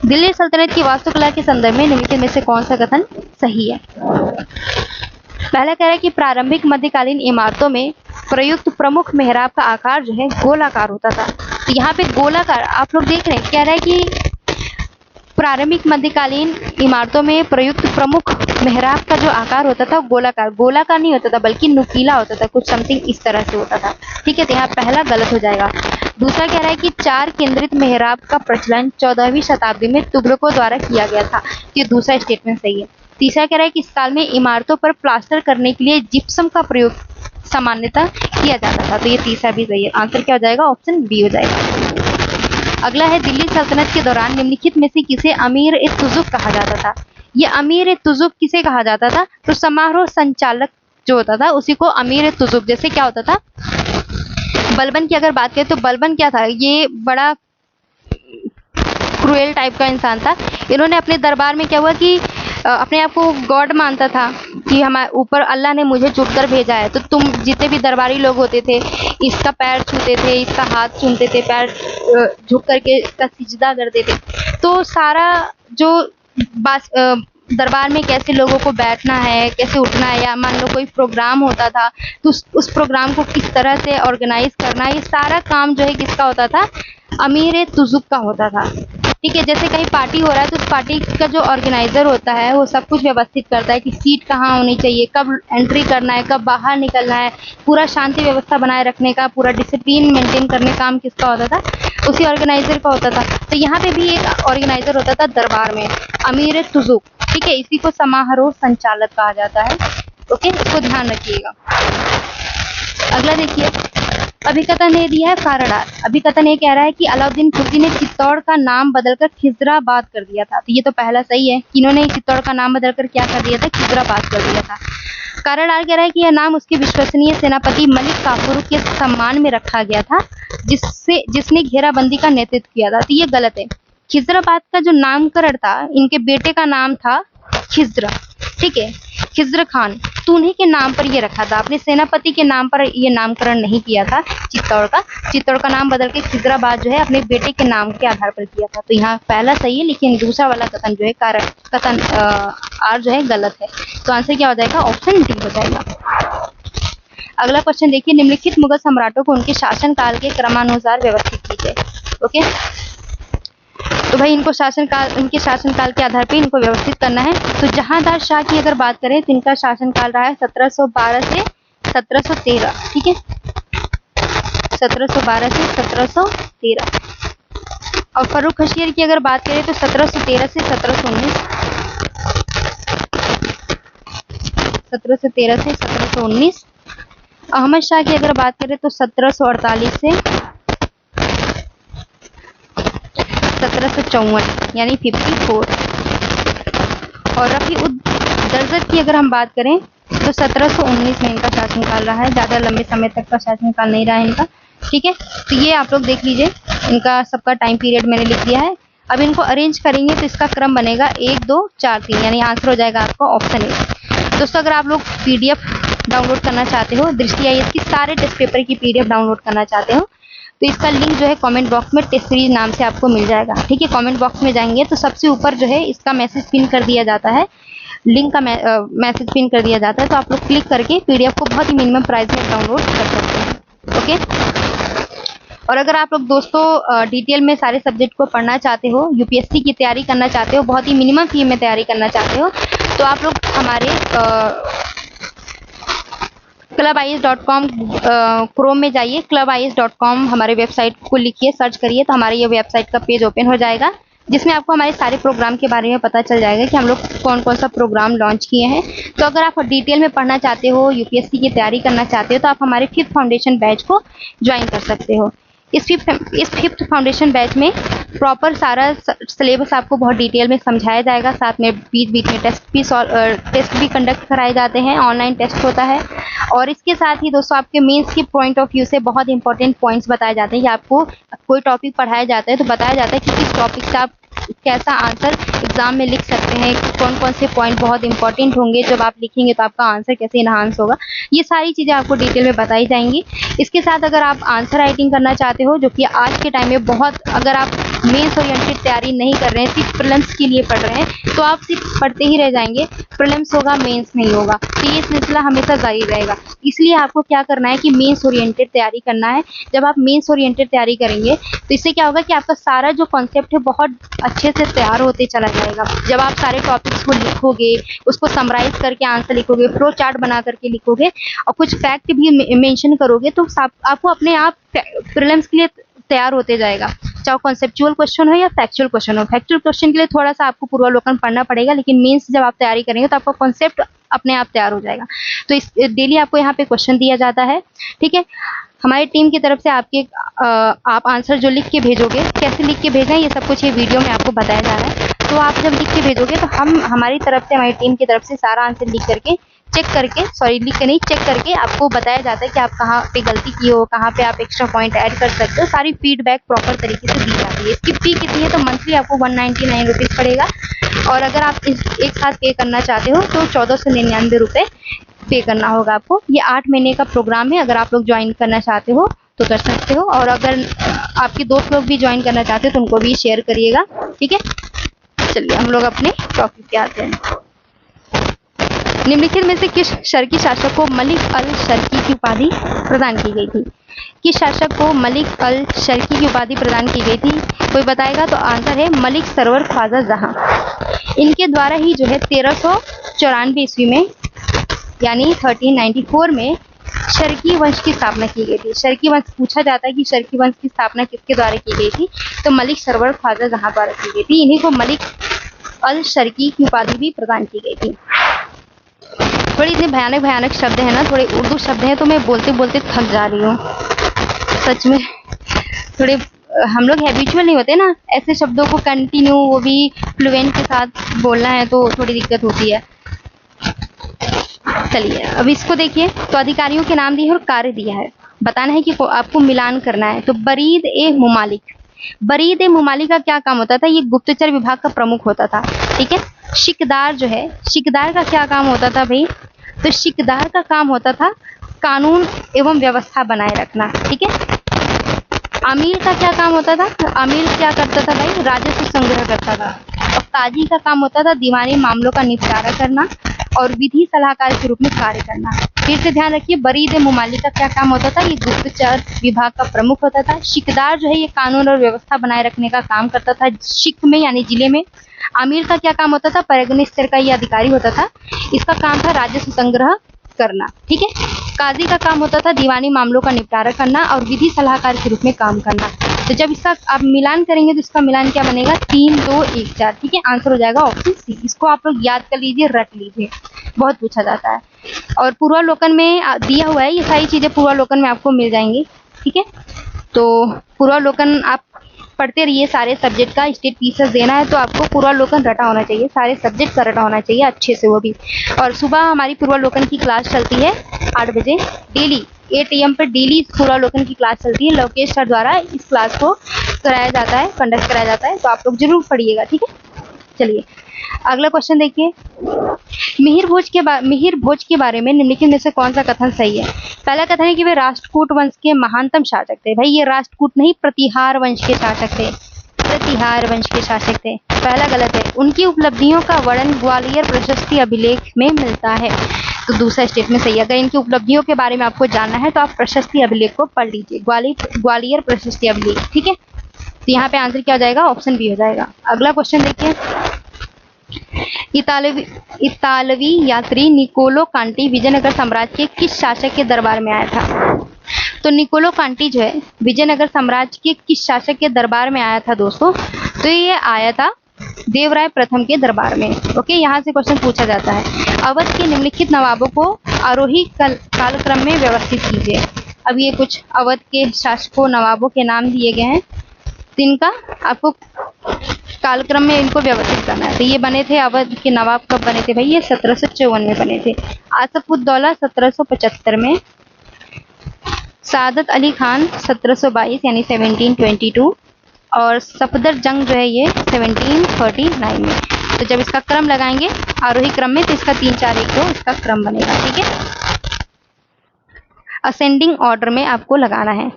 दिल्ली सल्तनत की वास्तुकला के संदर्भ में निम्नलिखित में से कौन सा कथन सही है? पहला कह रहा है कि प्रारंभिक मध्यकालीन इमारतों में प्रयुक्त प्रमुख मेहराब का आकार जो है गोलाकार होता था। तो यहाँ पे गोलाकार आप लोग देख रहे हैं, कह रहा है कि प्रारंभिक मध्यकालीन इमारतों में प्रयुक्त प्रमुख मेहराब का जो आकार होता था गोलाकार नहीं होता था, बल्कि नुकीला होता था, कुछ समथिंग इस तरह से होता था। ठीक है, तो यहाँ पहला गलत हो जाएगा। दूसरा कह रहा है कि 4 केंद्रित मेहराब का प्रचलन 14वीं शताब्दी में तुगलकों द्वारा किया गया था। ये दूसरा स्टेटमेंट सही है। तीसरा कह रहा है कि इस काल में इमारतों पर प्लास्टर करने के लिए जिप्सम का प्रयोग सामान्यतः किया जाता था। तो ये तीसरा भी सही है। आंसर क्या हो जाएगा? ऑप्शन बी हो जाएगा। अगला है, दिल्ली सल्तनत के दौरान निम्नलिखित में से किसे अमीर-ए-तुजुक कहा जाता था? ये अमीर-ए-तुजुक किसे कहा जाता था? तो समारोह संचालक जो होता था उसी को अमीर-ए-तुजुक। जैसे क्या होता था, बलबन की अगर बात करें तो बलबन क्या था? ये बड़ा क्रूएल टाइप का इंसान था। इन्होंने अपने दरबार में क्या हुआ कि अपने आप को गॉड मानता था कि हमारे ऊपर अल्लाह ने मुझे चुन कर भेजा है। तो तुम जितने भी दरबारी लोग होते थे, इसका पैर छूते थे, इसका हाथ चूमते थे, पैर झुक करके इसका सिजदा करते थे। तो सारा जो दरबार में कैसे लोगों को बैठना है, कैसे उठना है, या मान लो कोई प्रोग्राम होता था तो उस प्रोग्राम को किस तरह से ऑर्गेनाइज करना है, ये सारा काम जो है किसका होता था? अमीर-ए-तुजुक का होता था। ठीक है, जैसे कहीं पार्टी हो रहा है तो उस पार्टी का जो ऑर्गेनाइजर होता है वो सब कुछ व्यवस्थित करता है कि सीट कहाँ होनी चाहिए, कब एंट्री करना है, कब बाहर निकलना है, पूरा शांति व्यवस्था बनाए रखने का, पूरा डिसिप्लिन मेंटेन करने का काम किसका होता था? उसी ऑर्गेनाइजर का होता था। तो यहाँ पे भी एक ऑर्गेनाइजर होता था दरबार में, अमीर-ए-तुजुक। ठीक है, इसी को समारोह संचालक कहा जाता है। ओके, इसको ध्यान रखिएगा। अगला देखिए, अभिकथन ने दिया है कारडार। अभिकथन ये कह रहा है कि अलाउद्दीन खिलजी ने चित्तौड़ का नाम बदलकर खिजराबाद कर दिया था। तो ये तो पहला सही है कि इन्होंने चित्तौड़ का नाम बदलकर क्या कर दिया था? खिजराबाद कर दिया था। कारडार कह रहा है कि यह नाम उसके विश्वसनीय सेनापति मलिक काफूर के सम्मान में रखा गया था, जिसने घेराबंदी का नेतृत्व किया था। तो ये गलत है। खिजराबाद का जो नामकरण था, इनके बेटे का नाम था खिज्र। ठीक है, खिज्र खान, तो उन्हीं के नाम पर ये रखा था, अपने सेनापति के नाम पर ये नामकरण नहीं किया था चित्तौड़ का। चित्तौड़ का नाम बदल के खिजराबाद जो है अपने बेटे के नाम के आधार पर किया था। तो यहाँ पहला सही है, लेकिन दूसरा वाला कथन जो है कथन आर जो है गलत है। तो आंसर क्या हो जाएगा? ऑप्शन डी हो जाएगा। अगला क्वेश्चन देखिए, निम्नलिखित मुगल सम्राटों को उनके शासनकाल के क्रमानुसार व्यवस्थित कीजिए। ओके, तो भाई इनके शासनकाल के आधार पे इनको व्यवस्थित करना है। तो जहांदार शाह की अगर बात करें तो इनका शासनकाल रहा है 1712 से 1713। ठीक है, 1712 से 1713। और फर्रुख खशीर की अगर बात करें तो 1713 से 1719। 1713 से 1719। अहमद शाह की अगर बात करें तो 1748 से 1754 यानी 54। और रफी उद दरजत की अगर हम बात करें तो 1719 में इनका शासनकाल रहा है, ज़्यादा लंबे समय तक का शासनकाल नहीं रहा है इनका। ठीक है, तो ये आप लोग देख लीजिए, इनका सबका टाइम पीरियड मैंने लिख दिया है। अब इनको अरेंज करेंगे तो इसका क्रम बनेगा 1 2 4 3, यानी आंसर हो जाएगा आपका ऑप्शन ए। दोस्तों अगर आप लोग PDF डाउनलोड करना चाहते हो, दृष्टि IAS की सारे टेस्ट पेपर की PDF डाउनलोड करना चाहते हो, तो इसका लिंक जो है कमेंट बॉक्स में टेस्ट सीरीज नाम से आपको मिल जाएगा। ठीक है, कमेंट बॉक्स में जाएंगे तो सबसे ऊपर जो है इसका मैसेज पिन कर दिया जाता है, लिंक का मैसेज पिन कर दिया जाता है, तो आप लोग क्लिक करके PDF को बहुत ही मिनिमम प्राइस में डाउनलोड कर सकते हैं। ओके, और अगर आप लोग दोस्तों डिटेल में सारे सब्जेक्ट को पढ़ना चाहते हो, UPSC की तैयारी करना चाहते हो, बहुत ही मिनिमम फी में तैयारी करना चाहते हो, तो आप लोग हमारे clubias.com क्रोम में जाइए, clubias.com हमारे वेबसाइट को लिखिए, सर्च करिए तो हमारे ये वेबसाइट का पेज ओपन हो जाएगा, जिसमें आपको हमारे सारे प्रोग्राम के बारे में पता चल जाएगा कि हम लोग कौन कौन सा प्रोग्राम लॉन्च किए हैं। तो अगर आप डिटेल में पढ़ना चाहते हो, UPSC की तैयारी करना चाहते हो, तो आप हमारे 5th फाउंडेशन बैच को ज्वाइन कर सकते हो। इस फिफ्थ फाउंडेशन बैच में प्रॉपर सारा सिलेबस आपको बहुत डिटेल में समझाया जाएगा, साथ में बीच बीच में टेस्ट भी कंडक्ट कराए जाते हैं, ऑनलाइन टेस्ट होता है। और इसके साथ ही दोस्तों आपके मेंस के पॉइंट ऑफ व्यू से बहुत इंपॉर्टेंट पॉइंट्स बताए जाते हैं कि आपको कोई टॉपिक पढ़ाया जाता है तो बताया जाता है कि किस टॉपिक से आप कैसा आंसर एग्जाम में लिख सकते हैं, कौन कौन से पॉइंट बहुत इंपॉर्टेंट होंगे, जब आप लिखेंगे तो आपका आंसर कैसे इन्हांस होगा, ये सारी चीज़ें आपको डिटेल में बताई जाएंगी। इसके साथ अगर आप आंसर राइटिंग करना चाहते हो, जो कि आज के टाइम में बहुत, अगर आप मेंस ओरिएंटेड तैयारी नहीं कर रहे हैं, सिर्फ प्रीलिम्स के लिए पढ़ रहे हैं, तो आप सिर्फ पढ़ते ही रह जाएंगे, प्रीलिम्स होगा मेंस नहीं होगा, तो ये सिलसिला हमेशा जारी रहेगा। इसलिए आपको क्या करना है कि मेंस ओरिएंटेड तैयारी करना है। जब आप मेंस ओरिएंटेड तैयारी करेंगे तो इससे क्या होगा कि आपका सारा जो कॉन्सेप्ट है बहुत अच्छे से तैयार होते चला जाएगा। जब आप सारे टॉपिक्स को लिखोगे, उसको समराइज करके आंसर लिखोगे, फ्लो चार्ट बना करके लिखोगे और कुछ फैक्ट भी मेंशन करोगे, तो आपको अपने आप प्रीलिम्स के लिए तैयार होते जाएगा, चाहे कॉन्सेप्चुअल क्वेश्चन हो या फैक्चुअल क्वेश्चन हो। फैक्चुअल क्वेश्चन के लिए थोड़ा सा आपको पूर्वावलोकन पढ़ना पड़ेगा, लेकिन मेंस जब आप तैयारी करेंगे तो आपका कॉन्सेप्ट अपने आप तैयार हो जाएगा। तो इस डेली आपको यहाँ पे क्वेश्चन दिया जाता है। ठीक है, हमारी टीम की तरफ से आप आंसर जो लिख के भेजोगे, कैसे लिख के भेजना है ये सब कुछ ये वीडियो में आपको बताया जा रहा है। तो आप जब लिख के भेजोगे तो हमारी तरफ से, हमारी टीम की तरफ से सारा आंसर लिख करके चेक करके आपको बताया जाता है कि आप कहाँ पे गलती की हो, कहाँ पे आप एक्स्ट्रा पॉइंट ऐड कर सकते हो। सारी फीडबैक प्रॉपर तरीके से दी जाती है। इसकी फी कितनी है तो मंथली आपको 199 रुपीज़ पड़ेगा, और अगर आप एक साथ पे करना चाहते हो तो 1499 रुपये पे करना होगा आपको। ये 8 महीने का प्रोग्राम है, अगर आप लोग ज्वाइन करना चाहते हो तो कर सकते हो, और अगर आपके दोस्त लोग भी ज्वाइन करना चाहते हो तो उनको भी शेयर करिएगा। ठीक है, चलिए हम लोग अपने टॉपिक पे आते हैं। निम्नलिखित में से किस शर्की शासक को मलिक अल शर्की की उपाधि प्रदान की गई थी? किस शासक को मलिक अल शर्की की उपाधि प्रदान की गई थी? कोई बताएगा तो आंसर है मलिक सरवर ख्वाजा जहां। इनके द्वारा ही जो है 1394 ईस्वी में यानी 1394 में शर्की वंश की स्थापना की गई थी। शर्की वंश पूछा जाता है कि शर्की वंश की स्थापना किसके द्वारा की गई थी, तो मलिक सरवर ख्वाजा जहां द्वारा की गई थी। इन्हीं को मलिक अल शर्की की उपाधि भी प्रदान की गई थी। थोड़ी इतने भयानक शब्द है ना, थोड़े उर्दू शब्द हैं, तो मैं बोलते बोलते थक जा रही हूँ सच में। थोड़े हम लोग हैबिचुअल नहीं होते ना, ऐसे शब्दों को कंटिन्यू, वो भी फ्लुएंट के साथ बोलना है तो थोड़ी दिक्कत होती है। चलिए अब इसको देखिए, तो अधिकारियों के नाम दिए और कार्य दिया है, बताना है कि आपको मिलान करना है। तो बरीद ए मुमालिक, बरीद ए मुमालिक का क्या काम होता था? ये गुप्तचर विभाग का प्रमुख होता था। ठीक है, शिकदार जो है, शिकदार का क्या काम होता था भाई? तो शिकदार का काम होता था कानून एवं व्यवस्था बनाए रखना। ठीक है, आमिर का क्या काम होता था? आमिर क्या करता था भाई? राजस्व संग्रह करता था। और काजी का काम होता था दीवानी मामलों का निपटारा करना और विधि सलाहकार के रूप में कार्य करना। फिर से ध्यान रखिए, बरीद मुमालिक का क्या काम होता था? ये गुप्तचर विभाग का प्रमुख होता था। शिकदार जो है ये कानून और व्यवस्था बनाए रखने का काम करता था शिक में यानी जिले में। आमिर का क्या काम होता था? परगने स्तर का ये अधिकारी होता था, इसका काम था राजस्व संग्रह करना। ठीक है, काजी का काम होता था दीवानी मामलों का निपटारा करना और विधि सलाहकार के रूप में काम करना। तो जब इसका आप मिलान करेंगे तो इसका मिलान क्या बनेगा? 3 2 1 4। ठीक है, आंसर हो जाएगा ऑप्शन सी। इसको आप लोग याद कर लीजिए, रट लीजिए, बहुत पूछा जाता है। और पूर्वालोकन में दिया हुआ है, ये सारी चीज़ें पूर्वालोकन में आपको मिल जाएंगी। ठीक है, तो पूर्वालोकन आप पढ़ते रहिए सारे सब्जेक्ट का। स्टेट पीसेस देना है तो आपको पूर्वालोकन रटा होना चाहिए, सारे सब्जेक्ट का रटा होना चाहिए अच्छे से वो भी। और सुबह हमारी पूर्वालोकन की क्लास चलती है 8 बजे डेली, 8 AM पर डेली पूर्वालोकन की क्लास चलती है। लोकेश सर द्वारा इस क्लास को कराया जाता है, कंडक्ट कराया जाता है, तो आप लोग जरूर पढ़िएगा। ठीक है, चलिए अगला क्वेश्चन देखिए। मिहिर भोज के बारे में निम्नलिखित में से कौन सा कथन सही है? पहला कथन है कि वे राष्ट्रकूट वंश के महानतम शासक थे। भाई ये राष्ट्रकूट नहीं, प्रतिहार वंश के शासक थे, प्रतिहार वंश के शासक थे, पहला गलत है। उनकी उपलब्धियों का वर्णन ग्वालियर प्रशस्ति अभिलेख में मिलता है, तो दूसरा स्टेटमेंट सही है। अगर इनकी उपलब्धियों के बारे में आपको जानना है तो आप प्रशस्ति अभिलेख को पढ़ लीजिए, ग्वालियर प्रशस्ति अभिलेख। ठीक है, तो यहाँ पे आंसर क्या हो जाएगा? ऑप्शन बी हो जाएगा। अगला क्वेश्चन देखिए। इतालवी यात्री निकोलो कांटी विजयनगर साम्राज्य के किस शासक के दरबार में आया था? तो निकोलो कांटी जो है विजयनगर साम्राज्य के किस शासक के दरबार में आया था दोस्तों? तो ये आया था देवराय प्रथम के दरबार में। ओके, यहाँ से क्वेश्चन पूछा जाता है। अवध के निम्नलिखित नवाबों को आरोही कालक्रम में व्यवस्थित कीजिए। अब ये कुछ अवध के शासकों नवाबों के नाम दिए गए हैं, जिनका आपको कालक्रम में इनको व्यवस्थित करना है। तो ये बने थे अवध के नवाब, कब बने थे भाई? ये 1754 में बने थे। आसफ उद दौला 1775 में, सादत अली खान 1722 यानी 1722, और सफदर जंग जो है ये 1739 में। तो जब इसका क्रम लगाएंगे आरोही क्रम में तो इसका 3 4 1 2 इसका क्रम बनेगा। ठीक है, असेंडिंग ऑर्डर में आपको लगाना है।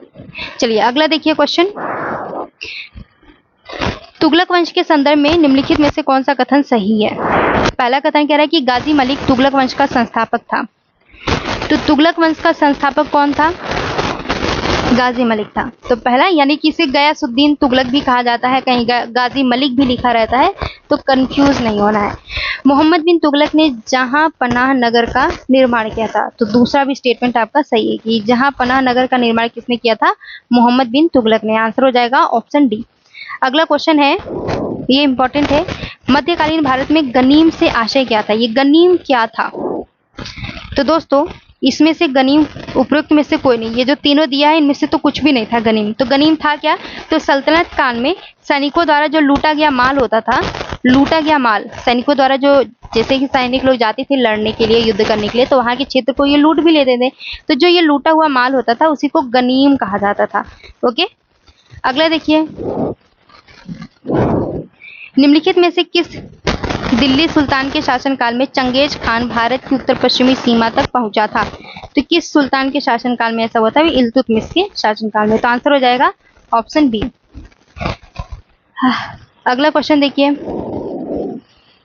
चलिए अगला देखिए क्वेश्चन। तुगलक वंश के संदर्भ में निम्नलिखित में से कौन सा कथन सही है? पहला कथन कह रहा है कि गाजी मलिक तुगलक वंश का संस्थापक था। तो तुगलक वंश का संस्थापक कौन था? गाजी मलिक था। तो पहला, यानी कि इसे गयासुद्दीन तुगलक भी कहा जाता है, कहीं गाजी मलिक भी लिखा रहता है, तो कंफ्यूज नहीं होना है। मोहम्मद बिन तुगलक ने जहां पनाह नगर का निर्माण किया था। तो दूसरा भी स्टेटमेंट आपका सही है कि जहां पनाह नगर का निर्माण किसने किया था? मोहम्मद बिन तुगलक ने। आंसर हो जाएगा ऑप्शन डी। अगला क्वेश्चन है, ये इंपॉर्टेंट है। मध्यकालीन भारत में गनीम से आशय क्या था? ये गनीम क्या था? तो दोस्तों इसमें से गनीम उपरोक्त में से कोई नहीं, ये जो तीनों दिया है इनमें से तो कुछ भी नहीं था गनीम। तो गनीम था क्या? तो सल्तनत काल में सैनिकों द्वारा जो लूटा गया माल होता था, लूटा गया माल सैनिकों द्वारा, जो जैसे कि सैनिक लोग जाते थे लड़ने के लिए, युद्ध करने के लिए, तो वहाँ के क्षेत्र को ये लूट भी लेते थे। तो जो ये लूटा हुआ माल होता था उसी को गनीम कहा जाता था। ओके, अगला देखिए। निम्नलिखित में से किस दिल्ली सुल्तान के शासनकाल में चंगेज खान भारत की उत्तर पश्चिमी सीमा तक पहुंचा था? तो किस सुल्तान के शासनकाल में ऐसा हुआ था? इल्तुतमिश के शासनकाल में। तो आंसर हो जाएगा ऑप्शन बी। अगला क्वेश्चन देखिए।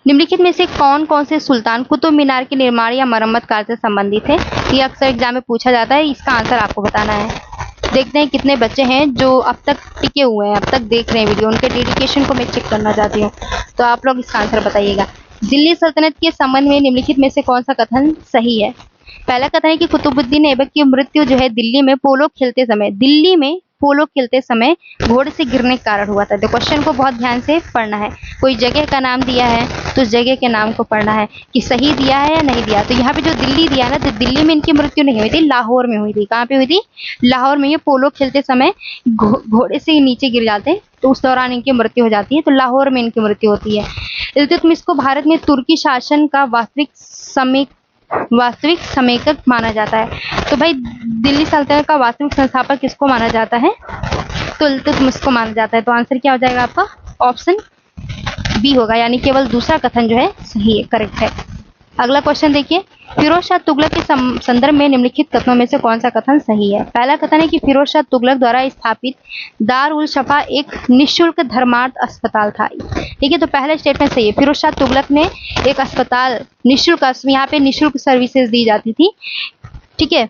निम्नलिखित में से कौन कौन से सुल्तान कुतुब मीनार के निर्माण या मरम्मत कार्य से संबंधित है? ये अक्सर एग्जाम में पूछा जाता है, इसका आंसर आपको बताना है। देखते हैं कितने बच्चे हैं जो अब तक टिके हुए हैं, अब तक देख रहे हैं वीडियो, उनके डेडिकेशन को मैं चेक करना चाहती हूँ। तो आप लोग इसका आंसर बताइएगा। दिल्ली सल्तनत के संबंध में निम्नलिखित में से कौन सा कथन सही है? पहला कथन है कि कुतुबुद्दीन ऐबक की मृत्यु जो है दिल्ली में पोलो खेलते समय घोड़े से गिरने के कारण हुआ था। तो क्वेश्चन को बहुत ध्यान से पढ़ना है। कोई जगह का नाम दिया है तो उस जगह के नाम को पढ़ना है कि सही दिया है या नहीं दिया। तो यहाँ पे जो दिल्ली दिया ना, तो दिल्ली में इनकी मृत्यु नहीं हुई थी, लाहौर में हुई थी। कहाँ पे हुई थी? लाहौर में। ये पोलो खेलते समय घोड़े से नीचे गिर जाते हैं तो उस दौरान इनकी मृत्यु हो जाती है, तो लाहौर में इनकी मृत्यु होती है। इल्तुतमिश को भारत में तुर्की शासन का वास्तविक समेकक माना जाता है। तो भाई दिल्ली सल्तनत का वास्तविक संस्थापक किसको माना जाता है? तो इल्तुतमिश को माना जाता है। तो आंसर क्या हो जाएगा आपका? ऑप्शन बी होगा, यानी केवल दूसरा कथन जो है सही है, करेक्ट है। अगला क्वेश्चन देखिए। फिरोज शाह तुगलक के संदर्भ में निम्नलिखित कथनों में से कौन सा कथन सही है? पहला कथन है कि फिरोज शाह तुगलक द्वारा स्थापित दार उल शफा एक निःशुल्क धर्मार्थ अस्पताल था। ठीक है, तो पहला स्टेटमेंट सही है। फिरोज शाह तुगलक ने एक अस्पताल निःशुल्क, यहाँ पे निःशुल्क सर्विसेज दी जाती थी, ठीक है,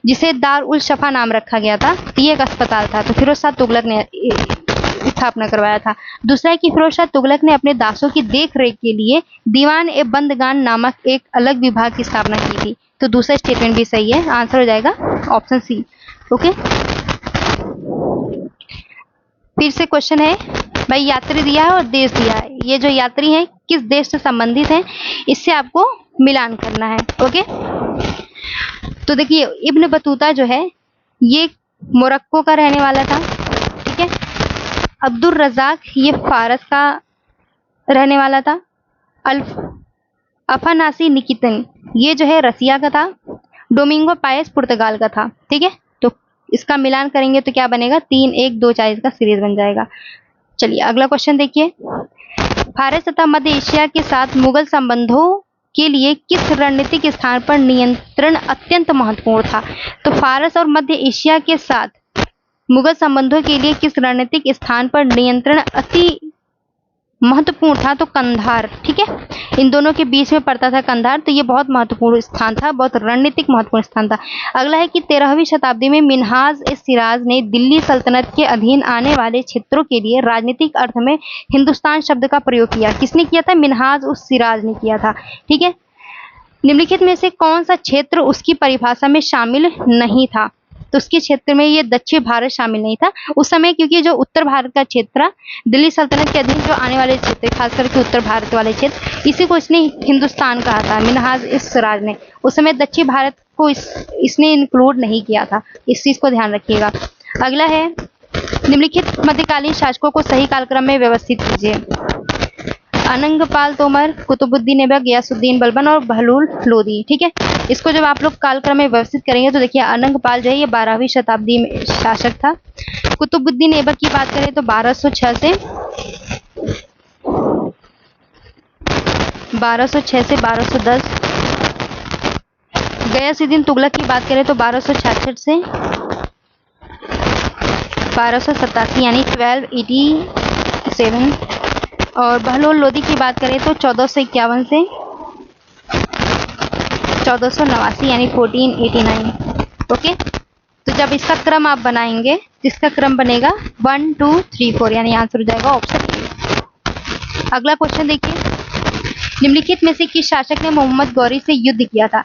जिसे दार उल शफा नाम रखा गया था। ये एक अस्पताल था, तो फिरोज शाह तुगलक ने स्थापना करवाया था। दूसरा है कि फिरोज शाह तुगलक ने अपने दासों की देख रेख के लिए दीवान ए बंदगान नामक एक अलग विभाग की स्थापना की थी। तो दूसरा स्टेटमेंट भी सही है, आंसर हो जाएगा ऑप्शन सी। ओके, फिर से क्वेश्चन है भाई, यात्री दिया है और देश दिया है। ये जो यात्री है किस देश से संबंधित है, इससे आपको मिलान करना है। ओके, तो देखिए इब्न बतूता जो है ये मोरक्को का रहने वाला था, ठीक है। अब्दुल रज़ाक ये फारस का रहने वाला था। अफानासी निकितन ये जो है रसिया का था। डोमिंगो पायस पुर्तगाल का था, ठीक है। तो इसका मिलान करेंगे तो क्या बनेगा, 3 1 2 4 का सीरीज बन जाएगा। चलिए अगला क्वेश्चन देखिए। फारस तथा मध्य एशिया के साथ मुगल संबंधों के लिए किस रणनीतिक स्थान पर नियंत्रण अत्यंत महत्वपूर्ण था? तो फारस और मध्य एशिया के साथ मुगल संबंधों के लिए किस रणनीतिक स्थान पर नियंत्रण अति महत्वपूर्ण था? तो कंधार, ठीक है। इन दोनों के बीच में पड़ता था कंधार, तो ये बहुत महत्वपूर्ण स्थान था, बहुत रणनीतिक महत्वपूर्ण स्थान था। अगला है कि 13वीं शताब्दी में मिन्हाज-ए-सिराज ने दिल्ली सल्तनत के अधीन आने वाले क्षेत्रों के लिए राजनीतिक अर्थ में हिंदुस्तान शब्द का प्रयोग किया। किसने किया था? मिन्हाज-उस-सिराज ने किया था, ठीक है। निम्नलिखित में से कौन सा क्षेत्र उसकी परिभाषा में शामिल नहीं था? तो उसके क्षेत्र में ये दक्षिण भारत शामिल नहीं था उस समय, क्योंकि जो उत्तर भारत का क्षेत्र था, दिल्ली सल्तनत के अधीन जो आने वाले क्षेत्र, खास करके उत्तर भारत वाले क्षेत्र, इसी को इसने हिंदुस्तान कहा था मिन्हाज-ए-सिराज ने। उस समय दक्षिण भारत को इसने इंक्लूड नहीं किया था, इस चीज को ध्यान रखिएगा। अगला है निम्नलिखित मध्यकालीन शासकों को सही कालक्रम में व्यवस्थित कीजिए। अनंगपाल तोमर, कुतुबुद्दीन ऐबक, गयासुद्दीन बलबन और बहलूल लोदी, ठीक है। इसको जब आप लोग कालक्रम में व्यवस्थित करेंगे तो देखिए अनंगपाल जो है ये 12वीं शताब्दी में शासक था। कुतुबुद्दीन ऐबक की बात करें तो 1206 से 1210। गयासुद्दीन तुगलक की बात करें तो 1266 से 1287 यानी 1287। और बहलोल लोदी की बात करें तो 1451 से 1489 यानी 1489। ओके, तो जब इसका क्रम आप बनाएंगे तो इसका क्रम बनेगा 1 2 3 4 यानी आंसर हो जाएगा ऑप्शन ए। अगला क्वेश्चन देखिए। निम्नलिखित में से किस शासक ने मोहम्मद गौरी से युद्ध किया था?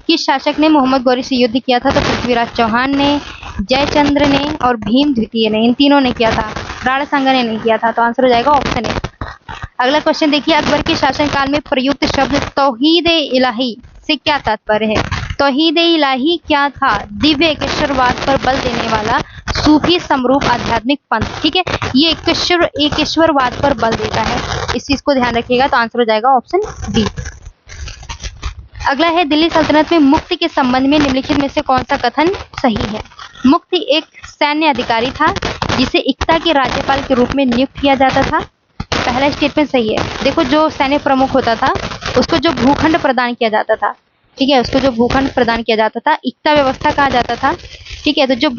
किस शासक ने मोहम्मद गौरी से युद्ध किया था? तो पृथ्वीराज चौहान ने, जयचंद्र ने और भीम द्वितीय ने, इन तीनों ने किया था। राणा ने नहीं किया था, तो आंसर हो जाएगा ऑप्शन ए। अगला क्वेश्चन देखिए। अकबर के शासनकाल में प्रयुक्त शब्द तौहीद-ए-इलाही से क्या तात्पर्य है? तौहीद-ए-इलाही क्या था? दिव्य एकेश्वरवाद पर बल देने वाला सूफी समरूप आध्यात्मिक पंथ, ठीक है। ये एकेश्वरवाद पर बल देता है, इस चीज को ध्यान रखिएगा, तो आंसर हो जाएगा ऑप्शन डी। अगला है दिल्ली सल्तनत में मुक्ति के संबंध में निम्नलिखित में से कौन सा कथन सही है? मुक्ति एक सैन्य अधिकारी था जिसे इक्ता के राज्यपाल के रूप में नियुक्त किया जाता था। पहला स्टेटमेंट सही है। देखो जो सैन्य प्रमुख होता था उसको जो भूखंड प्रदान किया जाता था, ठीक है, उसको जो भूखंड प्रदान किया जाता था इक्ता व्यवस्था कहा जाता था, ठीक है। तो जो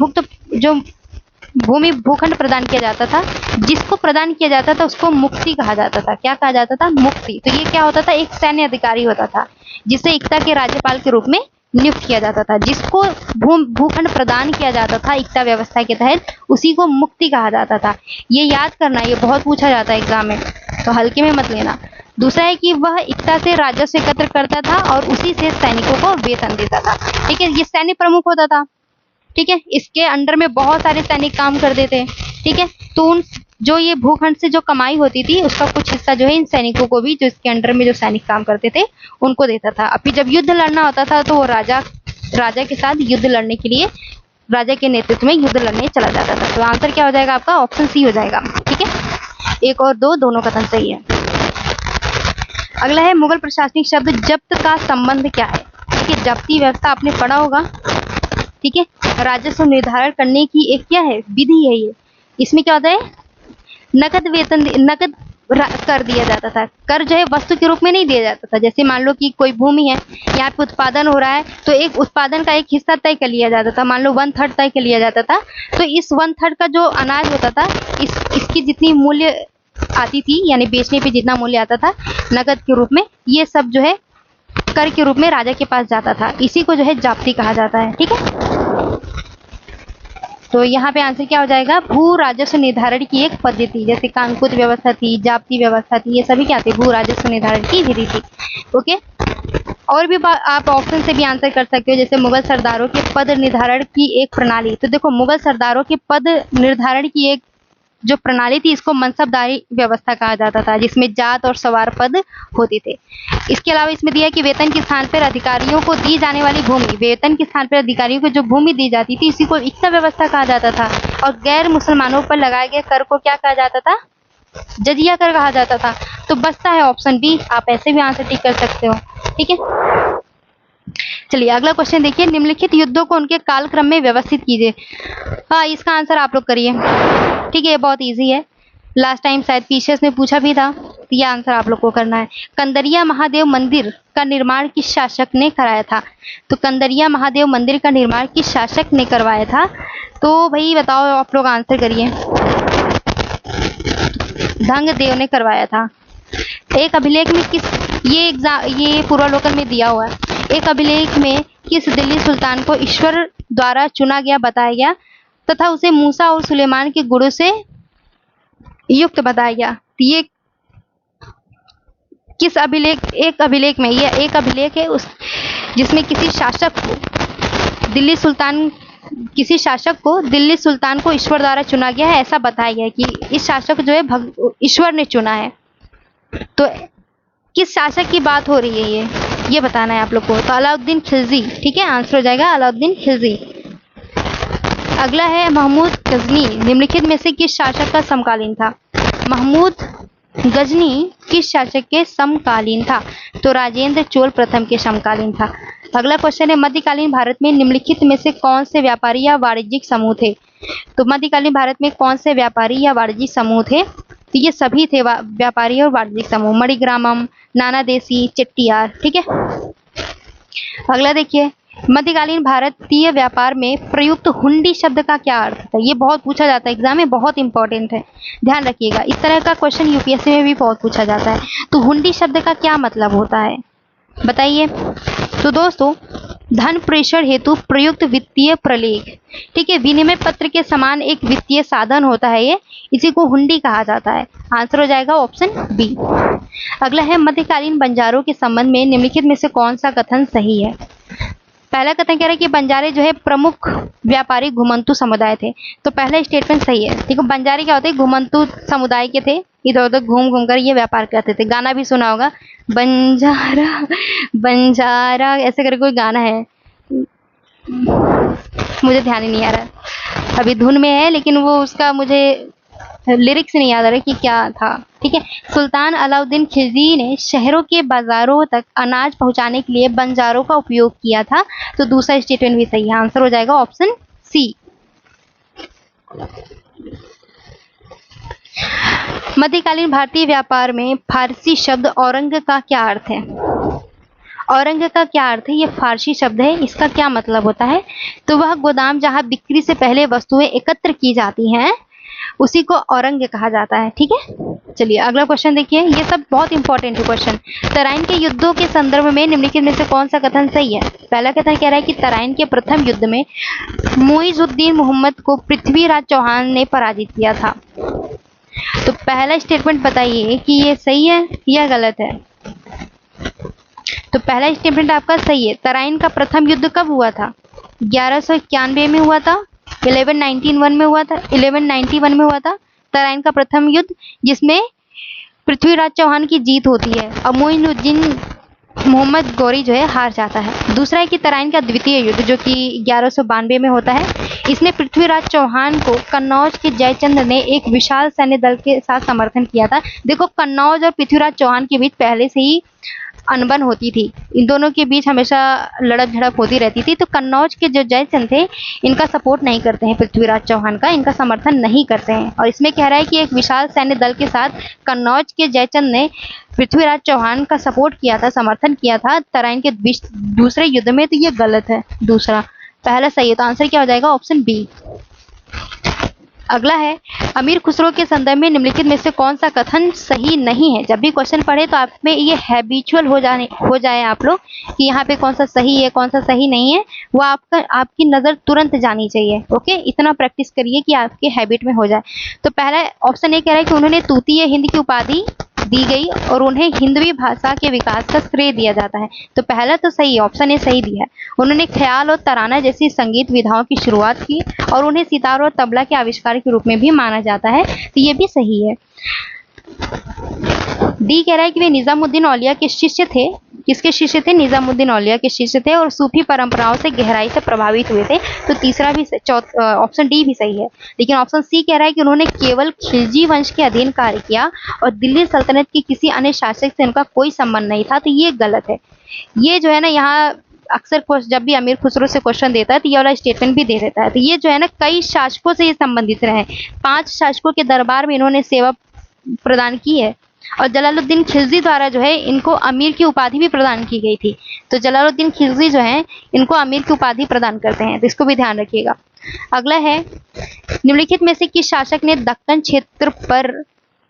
भूमि भूखंड प्रदान किया जाता था, जिसको प्रदान किया जाता था उसको मुक्ति कहा जाता था। क्या कहा जाता था? मुक्ति। तो ये क्या होता था? एक सैन्य अधिकारी होता था जिसे इक्ता के राज्यपाल के रूप में नियुक्त किया जाता था। जिसको भूखंड प्रदान किया जाता था इक्ता व्यवस्था के तहत, उसी को मुक्ति कहा जाता था। ये याद करना, ये बहुत पूछा जाता है एग्जाम में, तो हल्के में मत लेना। दूसरा है कि वह इक्ता से राजस्व एकत्र करता था और उसी से सैनिकों को वेतन देता था, ठीक है। ये सैन्य प्रमुख होता था, ठीक है। इसके अंडर में बहुत सारे सैनिक काम करते थे, ठीक है। तो जो ये भूखंड से जो कमाई होती थी उसका कुछ हिस्सा जो है इन सैनिकों को भी, जो इसके अंडर में जो सैनिक काम करते थे उनको देता था। अभी जब युद्ध लड़ना होता था तो वो राजा के साथ युद्ध लड़ने के लिए राजा के नेतृत्व में युद्ध लड़ने चला जाता था। तो आंसर क्या हो जाएगा आपका? ऑप्शन सी हो जाएगा, ठीक है। 1 और 2 दोनों कथन सही है। अगला है मुगल प्रशासनिक शब्द जब्त का संबंध क्या है? ठीक है, जब्ती व्यवस्था आपने पढ़ा होगा, ठीक है। राजस्व निर्धारण करने की एक क्या है? विधि है ये। इसमें क्या होता है? नकद कर दिया जाता था। कर जो है वस्तु के रूप में नहीं दिया जाता था। जैसे मान लो कि कोई भूमि है, यहाँ पे उत्पादन हो रहा है, तो एक उत्पादन का एक हिस्सा तय कर लिया जाता था। मान लो 1/3 तय कर लिया जाता था, तो इस 1/3 का जो अनाज होता था, इसकी जितनी मूल्य आती थी, यानी बेचने पे जितना मूल्य आता था नकद के रूप में, ये सब जो है कर के रूप में राजा के पास जाता था। इसी को जो है जाप्ती कहा जाता है, ठीक है। तो यहाँ पे आंसर क्या हो जाएगा? भू राजस्व निर्धारण की एक पद्धति, जैसे कांकुत व्यवस्था थी, जाप्ती व्यवस्था थी, ये सभी क्या थे? भू राजस्व निर्धारण की विधि थी, ओके। और भी आप ऑप्शन से भी आंसर कर सकते हो, जैसे मुगल सरदारों के पद निर्धारण की एक प्रणाली। तो देखो मुगल सरदारों के पद निर्धारण की एक जो प्रणाली थी इसको मनसबदारी व्यवस्था कहा जाता था, जिसमें जात और सवार पद होते थे। इसके अलावा इसमें दिया कि वेतन के स्थान पर अधिकारियों को दी जाने वाली भूमि, वेतन के स्थान पर अधिकारियों को जो भूमि दी जाती थी इसी को इक्ता व्यवस्था कहा जाता था। और गैर मुसलमानों पर लगाए गए कर को क्या कहा जाता था? जजिया कर कहा जाता था। तो बचता है ऑप्शन बी, आप ऐसे भी आंसर टिक कर सकते हो। ठीक है, चलिए अगला क्वेश्चन देखिए, निम्नलिखित युद्धों को उनके कालक्रम में व्यवस्थित कीजिए। हाँ, इसका आंसर आप लोग करिए। ठीक है, ये बहुत इजी है, लास्ट टाइम शायद पीसीएस में पूछा भी था, तो ये आंसर आप लोग को करना है। कंदरिया महादेव मंदिर का निर्माण किस शासक ने कराया था? तो कंदरिया महादेव मंदिर का निर्माण किस शासक ने करवाया था? तो भाई बताओ, आप लोग आंसर करिए। धंगदेव ने करवाया था। एक अभिलेख में किस, ये पूर्वालोकन में दिया हुआ है, एक अभिलेख में किस दिल्ली सुल्तान को ईश्वर द्वारा चुना गया बताया गया तथा उसे मूसा और सुलेमान के गुणों से युक्त बताया गया? ये किस अभिलेख, एक अभिलेख में, यह एक अभिलेख है उस जिसमें किसी शासक को दिल्ली सुल्तान को ईश्वर द्वारा चुना गया है, ऐसा बताया गया है कि इस शासक जो है ईश्वर ने चुना है। तो किस शासक की बात हो रही है ये बताना है आप लोग को। तो अलाउद्दीन खिलजी। ठीक है, आंसर हो जाएगा अलाउद्दीन खिलजी। अगला है महमूद गजनी निम्नलिखित में से किस शासक का समकालीन था? महमूद गजनी किस शासक के समकालीन था? तो राजेंद्र चोल प्रथम के समकालीन था। अगला क्वेश्चन है, मध्यकालीन भारत में निम्नलिखित में से कौन से व्यापारी या वाणिज्यिक समूह थे? तो मध्यकालीन भारत में कौन से व्यापारी या वाणिज्यिक समूह थे? तो ये सभी थे व्यापारी और वाणिज्यिक समूह, मणिग्रामम, नाना देसी, चेट्टियार। ठीक है, अगला देखिए, मध्यकालीन भारतीय व्यापार में प्रयुक्त हुंडी शब्द का क्या अर्थ था? ये बहुत पूछा जाता है एग्जाम में, बहुत इंपॉर्टेंट है, ध्यान रखिएगा। इस तरह का क्वेश्चन यूपीएससी में भी बहुत पूछा जाता है। तो हुंडी शब्द का क्या मतलब होता है बताइए? तो दोस्तों, धन प्रेषण हेतु प्रयुक्त वित्तीय प्रलेख। ठीक है, विनिमय पत्र के समान एक वित्तीय साधन होता है ये, इसी को हुंडी कहा जाता है। आंसर हो जाएगा ऑप्शन बी। अगला है, मध्यकालीन बंजारों के संबंध में निम्नलिखित में से कौन सा कथन सही है? पहला कथन कह रहा है कि बंजारे जो है प्रमुख व्यापारी घुमंतु समुदाय थे। तो पहला स्टेटमेंट सही है। ठीक है, बंजारे क्या होते हैं? घुमंतु समुदाय के थे, इधर उधर घूम घूम कर ये व्यापार करते थे। गाना भी सुना होगा, बंजारा बंजारा ऐसे करके कोई गाना है, मुझे ध्यान ही नहीं आ रहा, अभी धुन में है लेकिन वो उसका मुझे लिरिक्स नहीं याद आ रहा कि क्या था। ठीक है, सुल्तान अलाउद्दीन खिलजी ने शहरों के बाजारों तक अनाज पहुंचाने के लिए बंजारों का उपयोग किया था। तो दूसरा स्टेटमेंट भी सही है, आंसर हो जाएगा ऑप्शन सी। मध्यकालीन भारतीय व्यापार में फारसी शब्द औरंग का क्या अर्थ है? औरंग का क्या अर्थ है? ये फारसी शब्द है, इसका क्या मतलब होता है? तो वह गोदाम जहां बिक्री से पहले वस्तुएं एकत्र की जाती हैं उसी को औरंग कहा जाता है। ठीक है, चलिए अगला क्वेश्चन देखिए, ये सब बहुत इंपॉर्टेंट है क्वेश्चन। तराइन के युद्धों के संदर्भ में निम्नलिखित में से कौन सा कथन सही है? पहला कथन कह रहा है कि तराइन के प्रथम युद्ध में मुइजुद्दीन मोहम्मद को पृथ्वीराज चौहान ने पराजित किया था। तो पहला स्टेटमेंट बताइए कि ये सही है या गलत है? तो पहला स्टेटमेंट आपका सही है। तराइन का प्रथम युद्ध कब हुआ था? 1191 में हुआ था, 1191 में हुआ था, 1191 में हुआ था तराइन का प्रथम युद्ध, जिसमें पृथ्वीराज चौहान की जीत होती है और मुइनुद्दीन मोहम्मद गौरी जो है हार जाता है। दूसरा है कि तराइन का द्वितीय युद्ध जो कि 1192 में होता है, इसमें पृथ्वीराज चौहान को कन्नौज के जयचंद ने एक विशाल सैन्य दल के साथ समर्थन किया था। देखो, कन्नौज और पृथ्वीराज चौहान के बीच पहले से ही अनबन होती थी, इन दोनों के बीच हमेशा लड़प झड़प होती रहती थी। तो कन्नौज के जो जयचंद थे इनका सपोर्ट नहीं करते हैं, पृथ्वीराज चौहान का इनका समर्थन नहीं करते हैं। और इसमें कह रहा है कि एक विशाल सैन्य दल के साथ कन्नौज के जयचंद ने पृथ्वीराज चौहान का सपोर्ट किया था, समर्थन किया था तराइन के दूसरे युद्ध में। तो ये गलत है, दूसरा, पहला सही है। तो आंसर क्या हो जाएगा? Option B. अगला है, अमीर खुसरो के संदर्भ में निम्नलिखित में से कौन सा कथन सही नहीं है? जब भी क्वेश्चन पढ़े तो आप में ये हैबिचुअल हो जाए आप लोग कि यहाँ पे कौन सा सही है कौन सा सही नहीं है, वो आपकी नज़र तुरंत जानी चाहिए। ओके, इतना प्रैक्टिस करिए कि आपके हैबिट में हो जाए। तो पहला ऑप्शन ये कह रहा है कि उन्होंने तूतीय हिंद की उपाधि दी गई और उन्हें हिंदवी भाषा के विकास का श्रेय दिया जाता है। तो पहला तो सही है, ऑप्शन ए सही दिया है। उन्होंने ख्याल और तराना जैसी संगीत विधाओं की शुरुआत की और उन्हें सितार और तबला के आविष्कार के रूप में भी माना जाता है, तो ये भी सही है। डी कह रहा है कि वे निजामुद्दीन औलिया के शिष्य थे। किसके शिष्य थे? निजामुद्दीन औलिया के शिष्य थे और सूफी परंपराओं से गहराई से प्रभावित हुए थे। तो तीसरा भी ऑप्शन डी भी सही है। लेकिन ऑप्शन सी कह रहा है कि उन्होंने केवल खिलजी वंश के अधीन कार्य किया और दिल्ली सल्तनत के किसी अन्य शासक से उनका कोई संबंध नहीं था, तो ये गलत है। ये जो है ना, यहाँ अक्सर जब भी अमीर खुसरो से क्वेश्चन देता है तो ये वाला स्टेटमेंट भी दे देता है। तो ये जो है ना, कई शासकों से ये संबंधित रहे। 5 शासकों के दरबार में इन्होंने सेवा प्रदान की है और जलालुद्दीन खिलजी द्वारा जो है इनको अमीर की उपाधि भी प्रदान की गई थी। तो जलालुद्दीन खिलजी जो है इनको अमीर की उपाधि प्रदान करते हैं, तो इसको भी ध्यान रखिएगा। अगला है, निम्नलिखित में से किस शासक ने दक्कन क्षेत्र पर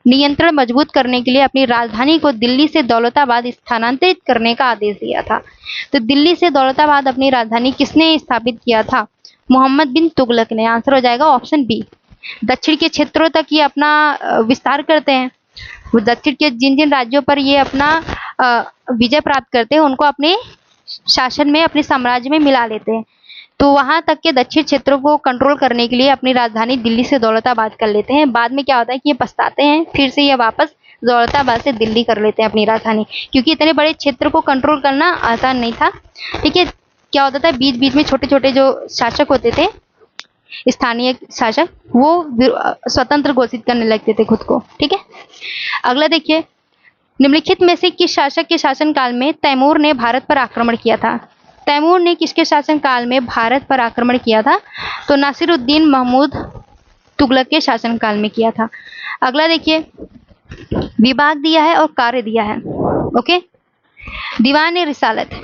नियंत्रण मजबूत करने के लिए अपनी राजधानी को दिल्ली से दौलताबाद स्थानांतरित करने का आदेश दिया था? तो दिल्ली से दौलताबाद अपनी राजधानी किसने स्थापित किया था? मोहम्मद बिन तुगलक ने। आंसर हो जाएगा ऑप्शन बी। दक्षिण के क्षेत्रों तक ये अपना विस्तार करते हैं। वो दक्षिण के जिन जिन राज्यों पर ये अपना विजय प्राप्त करते हैं उनको अपने शासन में, अपने साम्राज्य में मिला लेते हैं। तो वहां तक के दक्षिण क्षेत्रों को कंट्रोल करने के लिए अपनी राजधानी दिल्ली से दौलताबाद कर लेते हैं। बाद में क्या होता है कि ये पछताते हैं, फिर से ये वापस दौलताबाद से दिल्ली कर लेते हैं अपनी राजधानी, क्योंकि इतने बड़े क्षेत्र को कंट्रोल करना आसान नहीं था। ठीक है, क्या होता था, बीच बीच में छोटे छोटे जो शासक होते थे, स्थानीय शासक, वो स्वतंत्र घोषित करने लगते थे खुद को। ठीक है, अगला देखिए, निम्नलिखित में से किस शासक के शासनकाल में तैमूर ने भारत पर आक्रमण किया था? तैमूर ने किसके शासनकाल में भारत पर आक्रमण किया था? तो नासिरुद्दीन महमूद तुगलक के शासनकाल में किया था। अगला देखिए, विभाग दिया है और कार्य दिया है। ओके, दीवान रिसालत।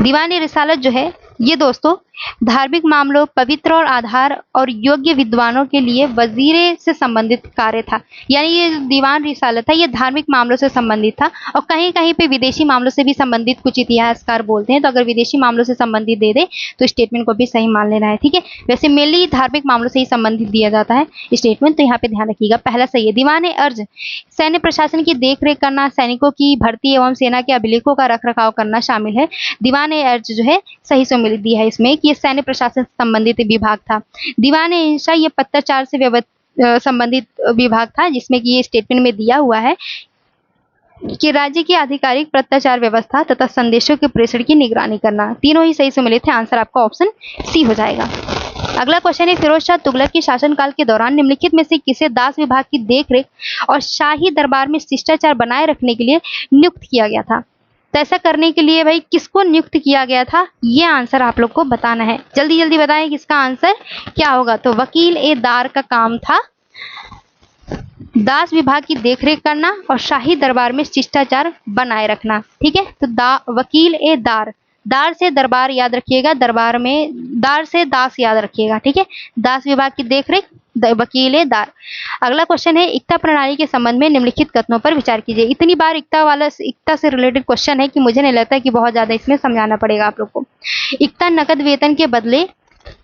दीवान रिसालत जो है ये दोस्तों धार्मिक मामलों, पवित्र और आधार और योग्य विद्वानों के लिए वजीरे से संबंधित कार्य था। यानी ये दीवान रिसालत था, ये धार्मिक मामलों से संबंधित था और कहीं कहीं पे विदेशी मामलों से भी संबंधित कुछ इतिहासकार बोलते हैं। तो अगर विदेशी मामलों से संबंधित दे दे तो स्टेटमेंट को भी सही मान लेना है। ठीक है, वैसे मेनली धार्मिक मामलों से ही संबंधित दिया जाता है स्टेटमेंट, तो यहाँ पे ध्यान रखिएगा। पहला सही है। दीवान अर्ज सैन्य प्रशासन की देखरेख करना, सैनिकों की भर्ती एवं सेना के अभिलेखों का रखरखाव करना शामिल है। दीवान अर्ज जो है सही से मिल दिया है इसमें कि ये सैन्य प्रशासन से संबंधित विभाग था। दीवान इंशा ये पत्राचार से संबंधित विभाग था, जिसमें कि ये स्टेटमेंट में दिया हुआ है कि राज्य की आधिकारिक पत्राचार व्यवस्था तथा संदेशों के प्रेषण की निगरानी करना। तीनों ही सही से मिले थे। आंसर आपका ऑप्शन सी हो जाएगा। अगला क्वेश्चन है, फिरोज शाह तुगलक के शासनकाल के दौरान निम्नलिखित में से किसे दास विभाग की देखरेख और शाही दरबार में शिष्टाचार बनाए रखने के लिए नियुक्त किया गया था? तो ऐसा करने के लिए भाई किसको नियुक्त किया गया था, ये आंसर आप लोग को बताना है। जल्दी जल्दी बताएं किसका आंसर क्या होगा। तो वकील ए दार का काम था दास विभाग की देखरेख करना और शाही दरबार में शिष्टाचार बनाए रखना। ठीक है, तो वकील ए दार, दार से दरबार याद रखिएगा, दरबार में दार से दास याद रखिएगा। ठीक है, दास विभाग की देखरेख, वकील ए दार। अगला क्वेश्चन है, इक्ता प्रणाली के संबंध में निम्नलिखित कथनों पर विचार कीजिए। इतनी बार इक्ता से रिलेटेड क्वेश्चन है कि मुझे नहीं लगता कि बहुत ज्यादा इसमें समझाना पड़ेगा आप लोग को। इक्ता नकद वेतन के बदले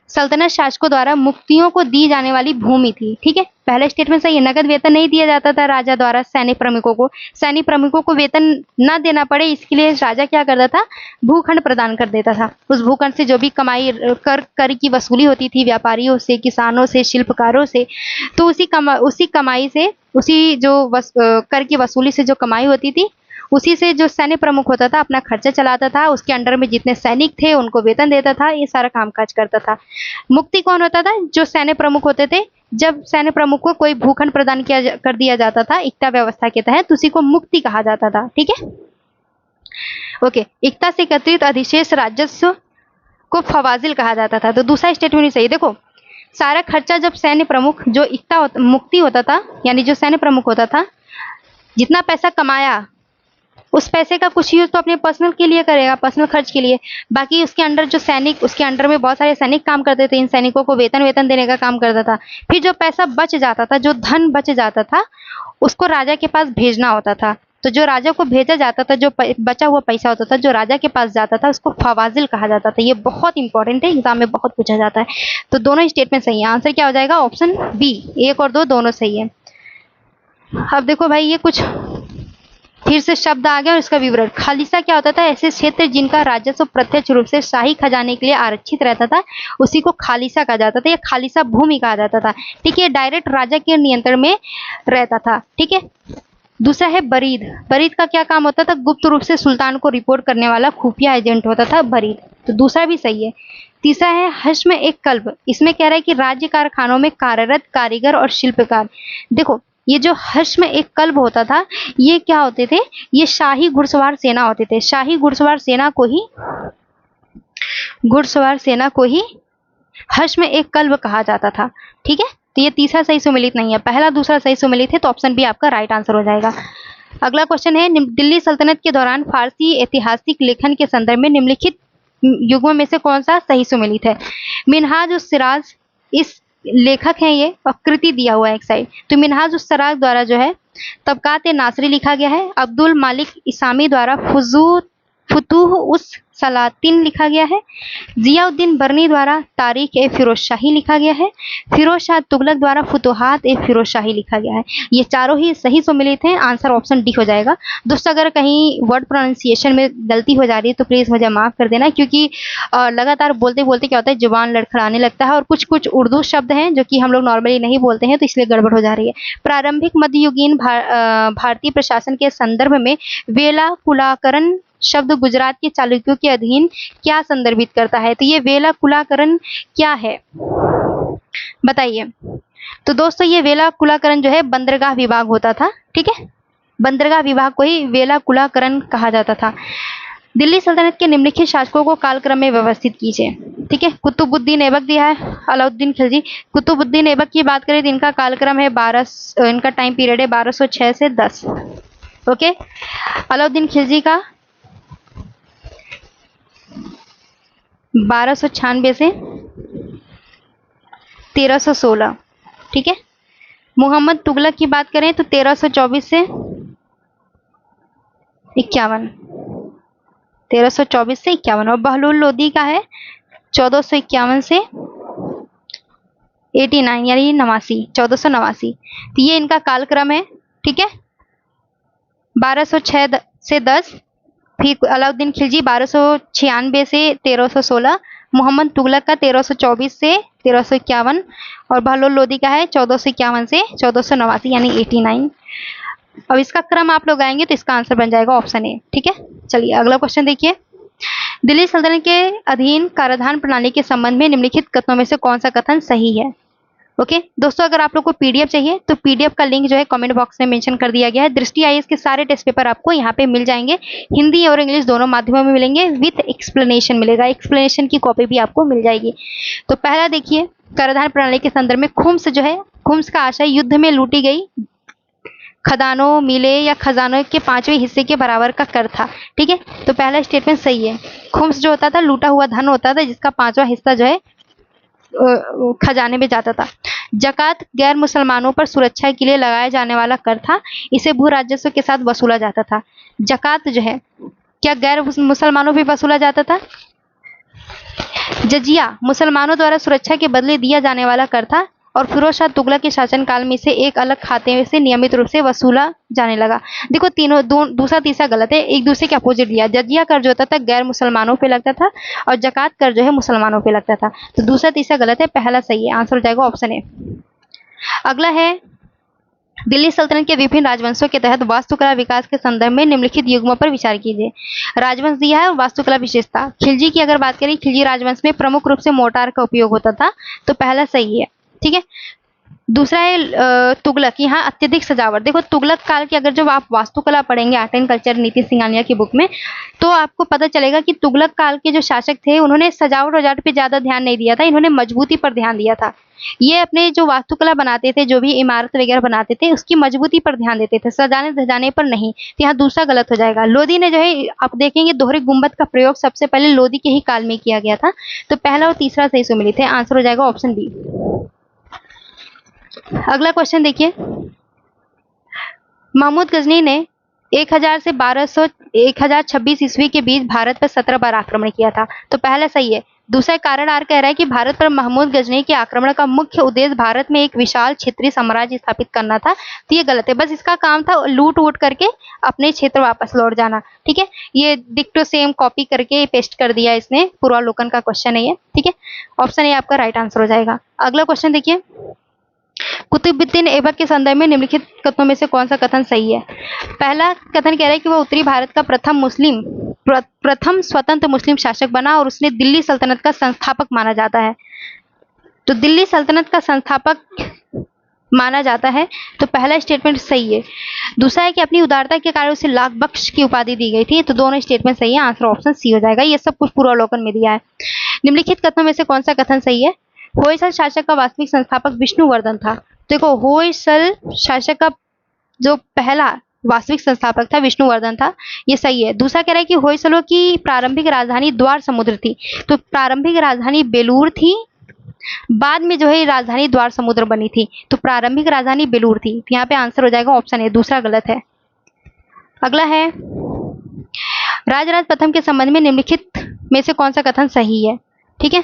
सल्तनत शासकों द्वारा मुक्तियों को दी जाने वाली भूमि थी। ठीक है, पहला स्टेटमेंट सही है, नकद वेतन नहीं दिया जाता था राजा द्वारा सैनिक प्रमुखों को वेतन न देना पड़े, इसके लिए राजा क्या करता था, भूखंड प्रदान कर देता था। उस भूखंड से जो भी कमाई कर की वसूली होती थी व्यापारियों से, किसानों से, शिल्पकारों से, तो उसी कमाई से, उसी जो कर की वसूली से जो कमाई होती थी उसी से जो सैन्य प्रमुख होता था अपना खर्चा चलाता था, उसके अंडर में जितने सैनिक थे उनको वेतन देता था, ये सारा कामकाज करता था। मुक्ति कौन होता था, जो सैन्य प्रमुख होते थे। जब सैन्य प्रमुख को कोई भूखंड प्रदान कर दिया जाता था इक्ता व्यवस्था के तहत, उसी को मुक्ति कहा जाता था। ठीक है, ओके। इक्ता से एकत्रित अधिशेष राजस्व को फवाजिल कहा जाता था। तो दूसरा स्टेटमेंट भी सही। देखो, सारा खर्चा जब सैन्य प्रमुख जो मुक्ति होता था, यानी जो सैन्य प्रमुख होता था, जितना पैसा कमाया उस पैसे का कुछ यूज तो अपने पर्सनल के लिए करेगा, पर्सनल खर्च के लिए। बाकी उसके अंडर जो सैनिक, उसके अंडर में बहुत सारे सैनिक काम करते थे, इन सैनिकों को वेतन देने का काम करता था। फिर जो पैसा बच जाता था, जो धन बच जाता था, उसको राजा के पास भेजना होता था। तो जो राजा को भेजा जाता था, जो बचा हुआ पैसा होता था जो राजा के पास जाता था, उसको फवाजिल कहा जाता था। ये बहुत इंपॉर्टेंट है, एग्जाम में बहुत पूछा जाता है। तो दोनों स्टेटमेंट सही है। आंसर क्या हो जाएगा, ऑप्शन बी। 1 और 2 दोनों सही है। अब देखो भाई, ये कुछ फिर से शब्द आ गया और इसका विवरण। खालिसा क्या होता था? ऐसे क्षेत्र जिनका राजस्व प्रत्यक्ष रूप से शाही खजाने के लिए आरक्षित रहता था, उसी को खालिसा कहा जाता था या खालिसा भूमि कहा जाता था। ठीक है, डायरेक्ट राजा के नियंत्रण में रहता था। ठीक है, दूसरा है बरीद। बरीद का क्या काम होता था? गुप्त रूप से सुल्तान को रिपोर्ट करने वाला खुफिया एजेंट होता था बरीद। तो दूसरा भी सही है। तीसरा है हश्म एक कल्ब। इसमें कह रहा है कि राज्य कारखानों में कार्यरत कारीगर और शिल्पकार। देखो, ये जो हश्म एक कल्ब होता था, ये क्या होते थे? ये शाही घुड़सवार सेना होते थे। शाही घुड़सवार सेना को ही हश्म एक कल्ब कहा जाता था। ठीक है, तो ये तीसरा सही सुमेलित नहीं है। पहला दूसरा सही सुमेलित है, तो ऑप्शन बी आपका राइट आंसर हो जाएगा। अगला क्वेश्चन है, दिल्ली सल्तनत के दौरान फारसी ऐतिहासिक लेखन के संदर्भ में निम्नलिखित युगों में से कौन सा सही सुमेलित है? मिनहाज उस सिराज, इस लेखक हैं ये, और कृति दिया हुआ है एक साइड। तो मिनहाज उस सिराज द्वारा जो है तबकात नासरी लिखा गया है। अब्दुल मालिक इसामी द्वारा फुतूह उस सलातिन लिखा गया है। जियाउद्दीन बर्नी द्वारा तारीख ए फिरोज शाही लिखा गया है। फिरोज शाह तुगलक द्वारा फुतुहात ए फिरोज शाही लिखा गया है। ये चारों ही सही सुमेलित हैं। आंसर ऑप्शन डी हो जाएगा। दोस्तों, अगर कहीं वर्ड प्रोनाउंसिएशन में गलती हो जा रही है तो प्लीज़ मुझे माफ़ कर देना, क्योंकि लगातार बोलते बोलते क्या होता है, जुबान लड़खड़ाने लगता है और कुछ कुछ उर्दू शब्द हैं जो कि हम लोग नॉर्मली नहीं बोलते हैं, तो इसलिए गड़बड़ हो जा रही है। प्रारंभिक मध्ययुगीन भारतीय प्रशासन के संदर्भ में वेला कुलाकरण शब्द गुजरात के चालुक्यों के अधीन क्या संदर्भित करता है? तो ये वेला कुलाकरण क्या है, बताइए। तो दोस्तों, ये वेला कुलाकरण जो है बंदरगाह विभाग होता था। ठीक है, बंदरगाह विभाग को ही वेला कुलाकरण कहा जाता था। दिल्ली सल्तनत के निम्नलिखित शासकों को कालक्रम में व्यवस्थित कीजिए। ठीक है, कुतुबुद्दीन ऐबक दिया है, अलाउद्दीन खिलजी। कुतुबुद्दीन ऐबक की बात करें तो इनका कालक्रम है इनका टाइम पीरियड है 1206 से 10। ओके, अलाउद्दीन खिलजी का 1296 से 1316। ठीक है, मोहम्मद तुगलक की बात करें तो 1324 से 51, 1324 से 51। और बहलुल लोदी का है 1451 से 89 यानी 89, 1489। तो ये इनका कालक्रम है। ठीक है, 1206 से 10। फिर अलाउद्दीन खिलजी 1296 से 1316, मोहम्मद तुगलक का 1324 से 1351 और बहलुल लोदी का है 1451 से 1489 यानी 89। अब इसका क्रम आप लोग आएंगे तो इसका आंसर बन जाएगा ऑप्शन ए। ठीक है, चलिए अगला क्वेश्चन देखिए। दिल्ली सल्तनत के अधीन कराधान प्रणाली के संबंध में निम्नलिखित कथनों में से कौन सा कथन सही है? ओके दोस्तों, अगर आप लोग को पीडीएफ चाहिए तो पीडीएफ का लिंक जो है कमेंट बॉक्स में मेंशन कर दिया गया है। दृष्टि आईएएस के सारे टेस्ट पेपर आपको यहाँ पे मिल जाएंगे। हिंदी और इंग्लिश दोनों माध्यमों में मिलेंगे, विथ एक्सप्लेनेशन मिलेगा। एक्सप्लेनेशन की कॉपी भी आपको मिल जाएगी। तो पहला देखिए, कराधान प्रणाली के संदर्भ में खुम्स जो है, खुम्स का आशय युद्ध में लूटी गई खदानों, मिले या खजानों के 5वें हिस्से के बराबर का कर था। ठीक है, तो पहला स्टेटमेंट सही है। खुम्स जो होता था लूटा हुआ धन होता था जिसका 5वां हिस्सा जो है खजाने में जाता था। जकात गैर मुसलमानों पर सुरक्षा के लिए लगाया जाने वाला कर था। इसे भू राजस्व के साथ वसूला जाता था। जकात जो है क्या गैर मुसलमानों पर वसूला जाता था? जजिया मुसलमानों द्वारा सुरक्षा के बदले दिया जाने वाला कर था और फिरोज शाह तुगलक के शासनकाल में इसे एक अलग खाते से नियमित रूप से वसूला जाने लगा। देखो तीनों दूसरा तीसरा गलत है, एक दूसरे के अपोजिट दिया। जजिया कर जो होता था गैर मुसलमानों पे लगता था और जकात कर जो है मुसलमानों पे लगता था। तो दूसरा तीसरा गलत है, पहला सही है। आंसर हो जाएगा ऑप्शन ए। अगला है, दिल्ली सल्तनत के विभिन्न राजवंशों के तहत वास्तुकला विकास के संदर्भ में निम्नलिखित युग्मों पर विचार कीजिए। राजवंश दिया है और वास्तुकला विशेषता। खिलजी की अगर बात करें, खिलजी राजवंश में प्रमुख रूप से मोर्टार का उपयोग होता था, तो पहला सही है। ठीक है, दूसरा है तुगलक, यहाँ अत्यधिक सजावट। देखो तुगलक काल की अगर जब आप वास्तुकला पढ़ेंगे आर्ट एंड कल्चर नीति सिंघानिया की बुक में, तो आपको पता चलेगा कि तुगलक काल के जो शासक थे उन्होंने सजावट वजावट पे ज्यादा ध्यान नहीं दिया था, इन्होंने मजबूती पर ध्यान दिया था। ये अपने जो वास्तुकला बनाते थे, जो भी इमारत वगैरह बनाते थे, उसकी मजबूती पर ध्यान देते थे, सजाने धजाने पर नहीं। तो यहाँ दूसरा गलत हो जाएगा। लोदी ने जो है, आप देखेंगे दोहरे गुंबद का प्रयोग सबसे पहले लोदी के ही काल में किया गया था। तो पहला और तीसरा सही सुमेलित है। आंसर हो जाएगा ऑप्शन बी। अगला क्वेश्चन देखिए, महमूद गजनी ने 1000 से 1026 ईस्वी के बीच भारत पर 17 बार आक्रमण किया था। तो पहला सही है। दूसरा कारण आर कह रहा है कि भारत पर महमूद गजनी के आक्रमण का मुख्य उद्देश्य भारत में एक विशाल क्षेत्रीय साम्राज्य स्थापित करना था। तो ये गलत है, बस इसका काम था लूट वूट करके अपने क्षेत्र वापस लौट जाना। ठीक है, ये डिक्टो सेम कॉपी करके पेस्ट कर दिया इसने, पूर्वावलोकन का क्वेश्चन है ये। ठीक है, ऑप्शन ए आपका राइट आंसर हो जाएगा। अगला क्वेश्चन देखिए, कुतुबुद्दीन ऐबक के संदर्भ में निम्नलिखित कथनों में से कौन सा कथन सही है? पहला कथन कह रहा है कि वह उत्तरी भारत का प्रथम स्वतंत्र मुस्लिम शासक बना और उसने दिल्ली सल्तनत का संस्थापक माना जाता है। तो दिल्ली सल्तनत का संस्थापक माना जाता है, तो पहला स्टेटमेंट सही है। दूसरा है कि अपनी उदारता के कारण उसे लाख बख्श की उपाधि दी गई थी। तो दोनों स्टेटमेंट सही है, आंसर ऑप्शन सी हो जाएगा। ये सब कुछ पूर्वावलोकन में दिया है। निम्नलिखित कथनों में से कौन सा कथन सही है? होयसल शासक का वास्तविक संस्थापक विष्णुवर्धन था। देखो, होयसल शासक का जो पहला वास्तविक संस्थापक था विष्णुवर्धन था, ये सही है। दूसरा कह रहा है कि होयसलों की प्रारंभिक राजधानी द्वार समुद्र थी। तो प्रारंभिक राजधानी बेलूर थी, बाद में जो है राजधानी द्वार समुद्र बनी थी। तो प्रारंभिक राजधानी बेलूर थी। तो यहाँ पे आंसर हो जाएगा ऑप्शन ए, दूसरा गलत है। अगला है, राजराज प्रथम के संबंध में निम्नलिखित में से कौन सा कथन सही है? ठीक है,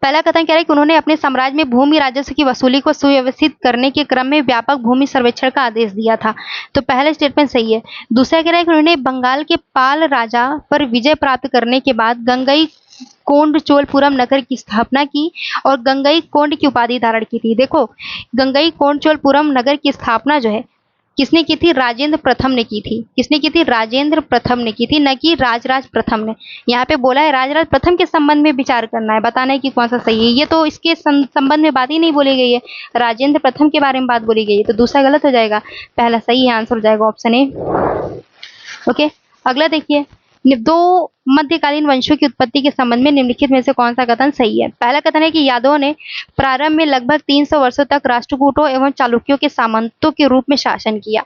पहला कथन कह रहा है कि उन्होंने अपने साम्राज्य में भूमि राजस्व की वसूली को सुव्यवस्थित करने के क्रम में व्यापक भूमि सर्वेक्षण का आदेश दिया था। तो पहला स्टेटमेंट सही है। दूसरा कह रहा है कि उन्होंने बंगाल के पाल राजा पर विजय प्राप्त करने के बाद गंगई कोंड चोलपुरम नगर की स्थापना की और गंगई कोंड की उपाधि धारण की थी। देखो, गंगई कोंड चोलपुरम नगर की स्थापना जो है किसने की थी? राजेंद्र प्रथम ने की थी। किसने की थी? राजेंद्र प्रथम ने की थी, न कि राजराज प्रथम ने। यहाँ पे बोला है राजराज प्रथम के संबंध में विचार करना है, बताना है कि कौन सा सही है। ये तो इसके संबंध में बात ही नहीं बोली गई है, राजेंद्र प्रथम के बारे में बात बोली गई है। तो दूसरा गलत हो जाएगा, पहला सही है, आंसर हो जाएगा ऑप्शन ए। ओके, अगला देखिए, दो मध्यकालीन वंशों की उत्पत्ति के संबंध में निम्नलिखित में से कौन सा कथन सही है? पहला कथन है कि यादवों ने प्रारंभ में लगभग 300 वर्षों तक राष्ट्रकूटों एवं चालुक्यों के सामंतों के रूप में शासन किया।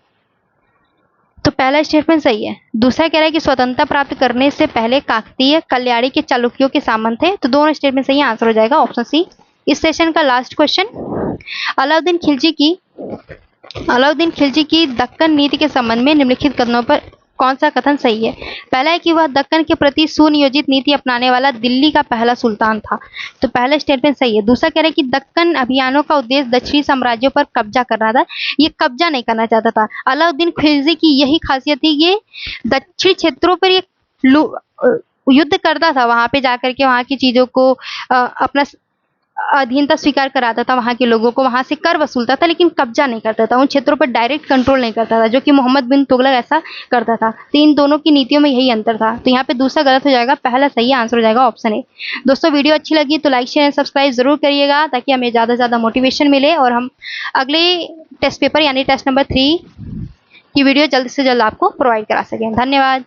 तो पहला स्टेटमेंट सही है। दूसरा कह रहा है कि स्वतंत्रता प्राप्त करने से पहले काकतीय, कल्याणी के चालुक्यों के सामंत थे। तो दोनों स्टेटमेंट सही है, आंसर हो जाएगा ऑप्शन सी। इस सेशन का लास्ट क्वेश्चन, अलाउद्दीन खिलजी की दक्कन नीति के संबंध में निम्नलिखित कथनों पर कौन सा कथन सही है? पहला है कि वह दक्कन के प्रति सुनियोजित नीति अपनाने वाला दिल्ली का पहला सुल्तान था। तो पहला स्टेटमेंट सही है। दूसरा कह रहा है कि दक्कन अभियानों का उद्देश्य दक्षिणी साम्राज्यों पर कब्जा करना था। ये कब्जा नहीं करना चाहता था। अलाउद्दीन खिलजी की यही खासियत थी, ये दक्षिणी क्षेत्रों पर ये युद्ध करता था, वहां पे जाकर के वहां की चीजों को अपना अधीनता स्वीकार कराता था, वहां के लोगों को वहां से कर वसूलता था, लेकिन कब्जा नहीं करता था, उन क्षेत्रों पर डायरेक्ट कंट्रोल नहीं करता था, जो कि मोहम्मद बिन तुगलक ऐसा करता था। तो इन दोनों की नीतियों में यही अंतर था। तो यहाँ पे दूसरा गलत हो जाएगा, पहला सही आंसर हो जाएगा ऑप्शन ए। दोस्तों, वीडियो अच्छी लगी तो लाइक शेयर सब्सक्राइब जरूर करिएगा, ताकि हमें ज़्यादा से ज़्यादा मोटिवेशन मिले और हम अगले टेस्ट पेपर यानी टेस्ट नंबर 3 की वीडियो जल्द से जल्द आपको प्रोवाइड करा सकें। धन्यवाद।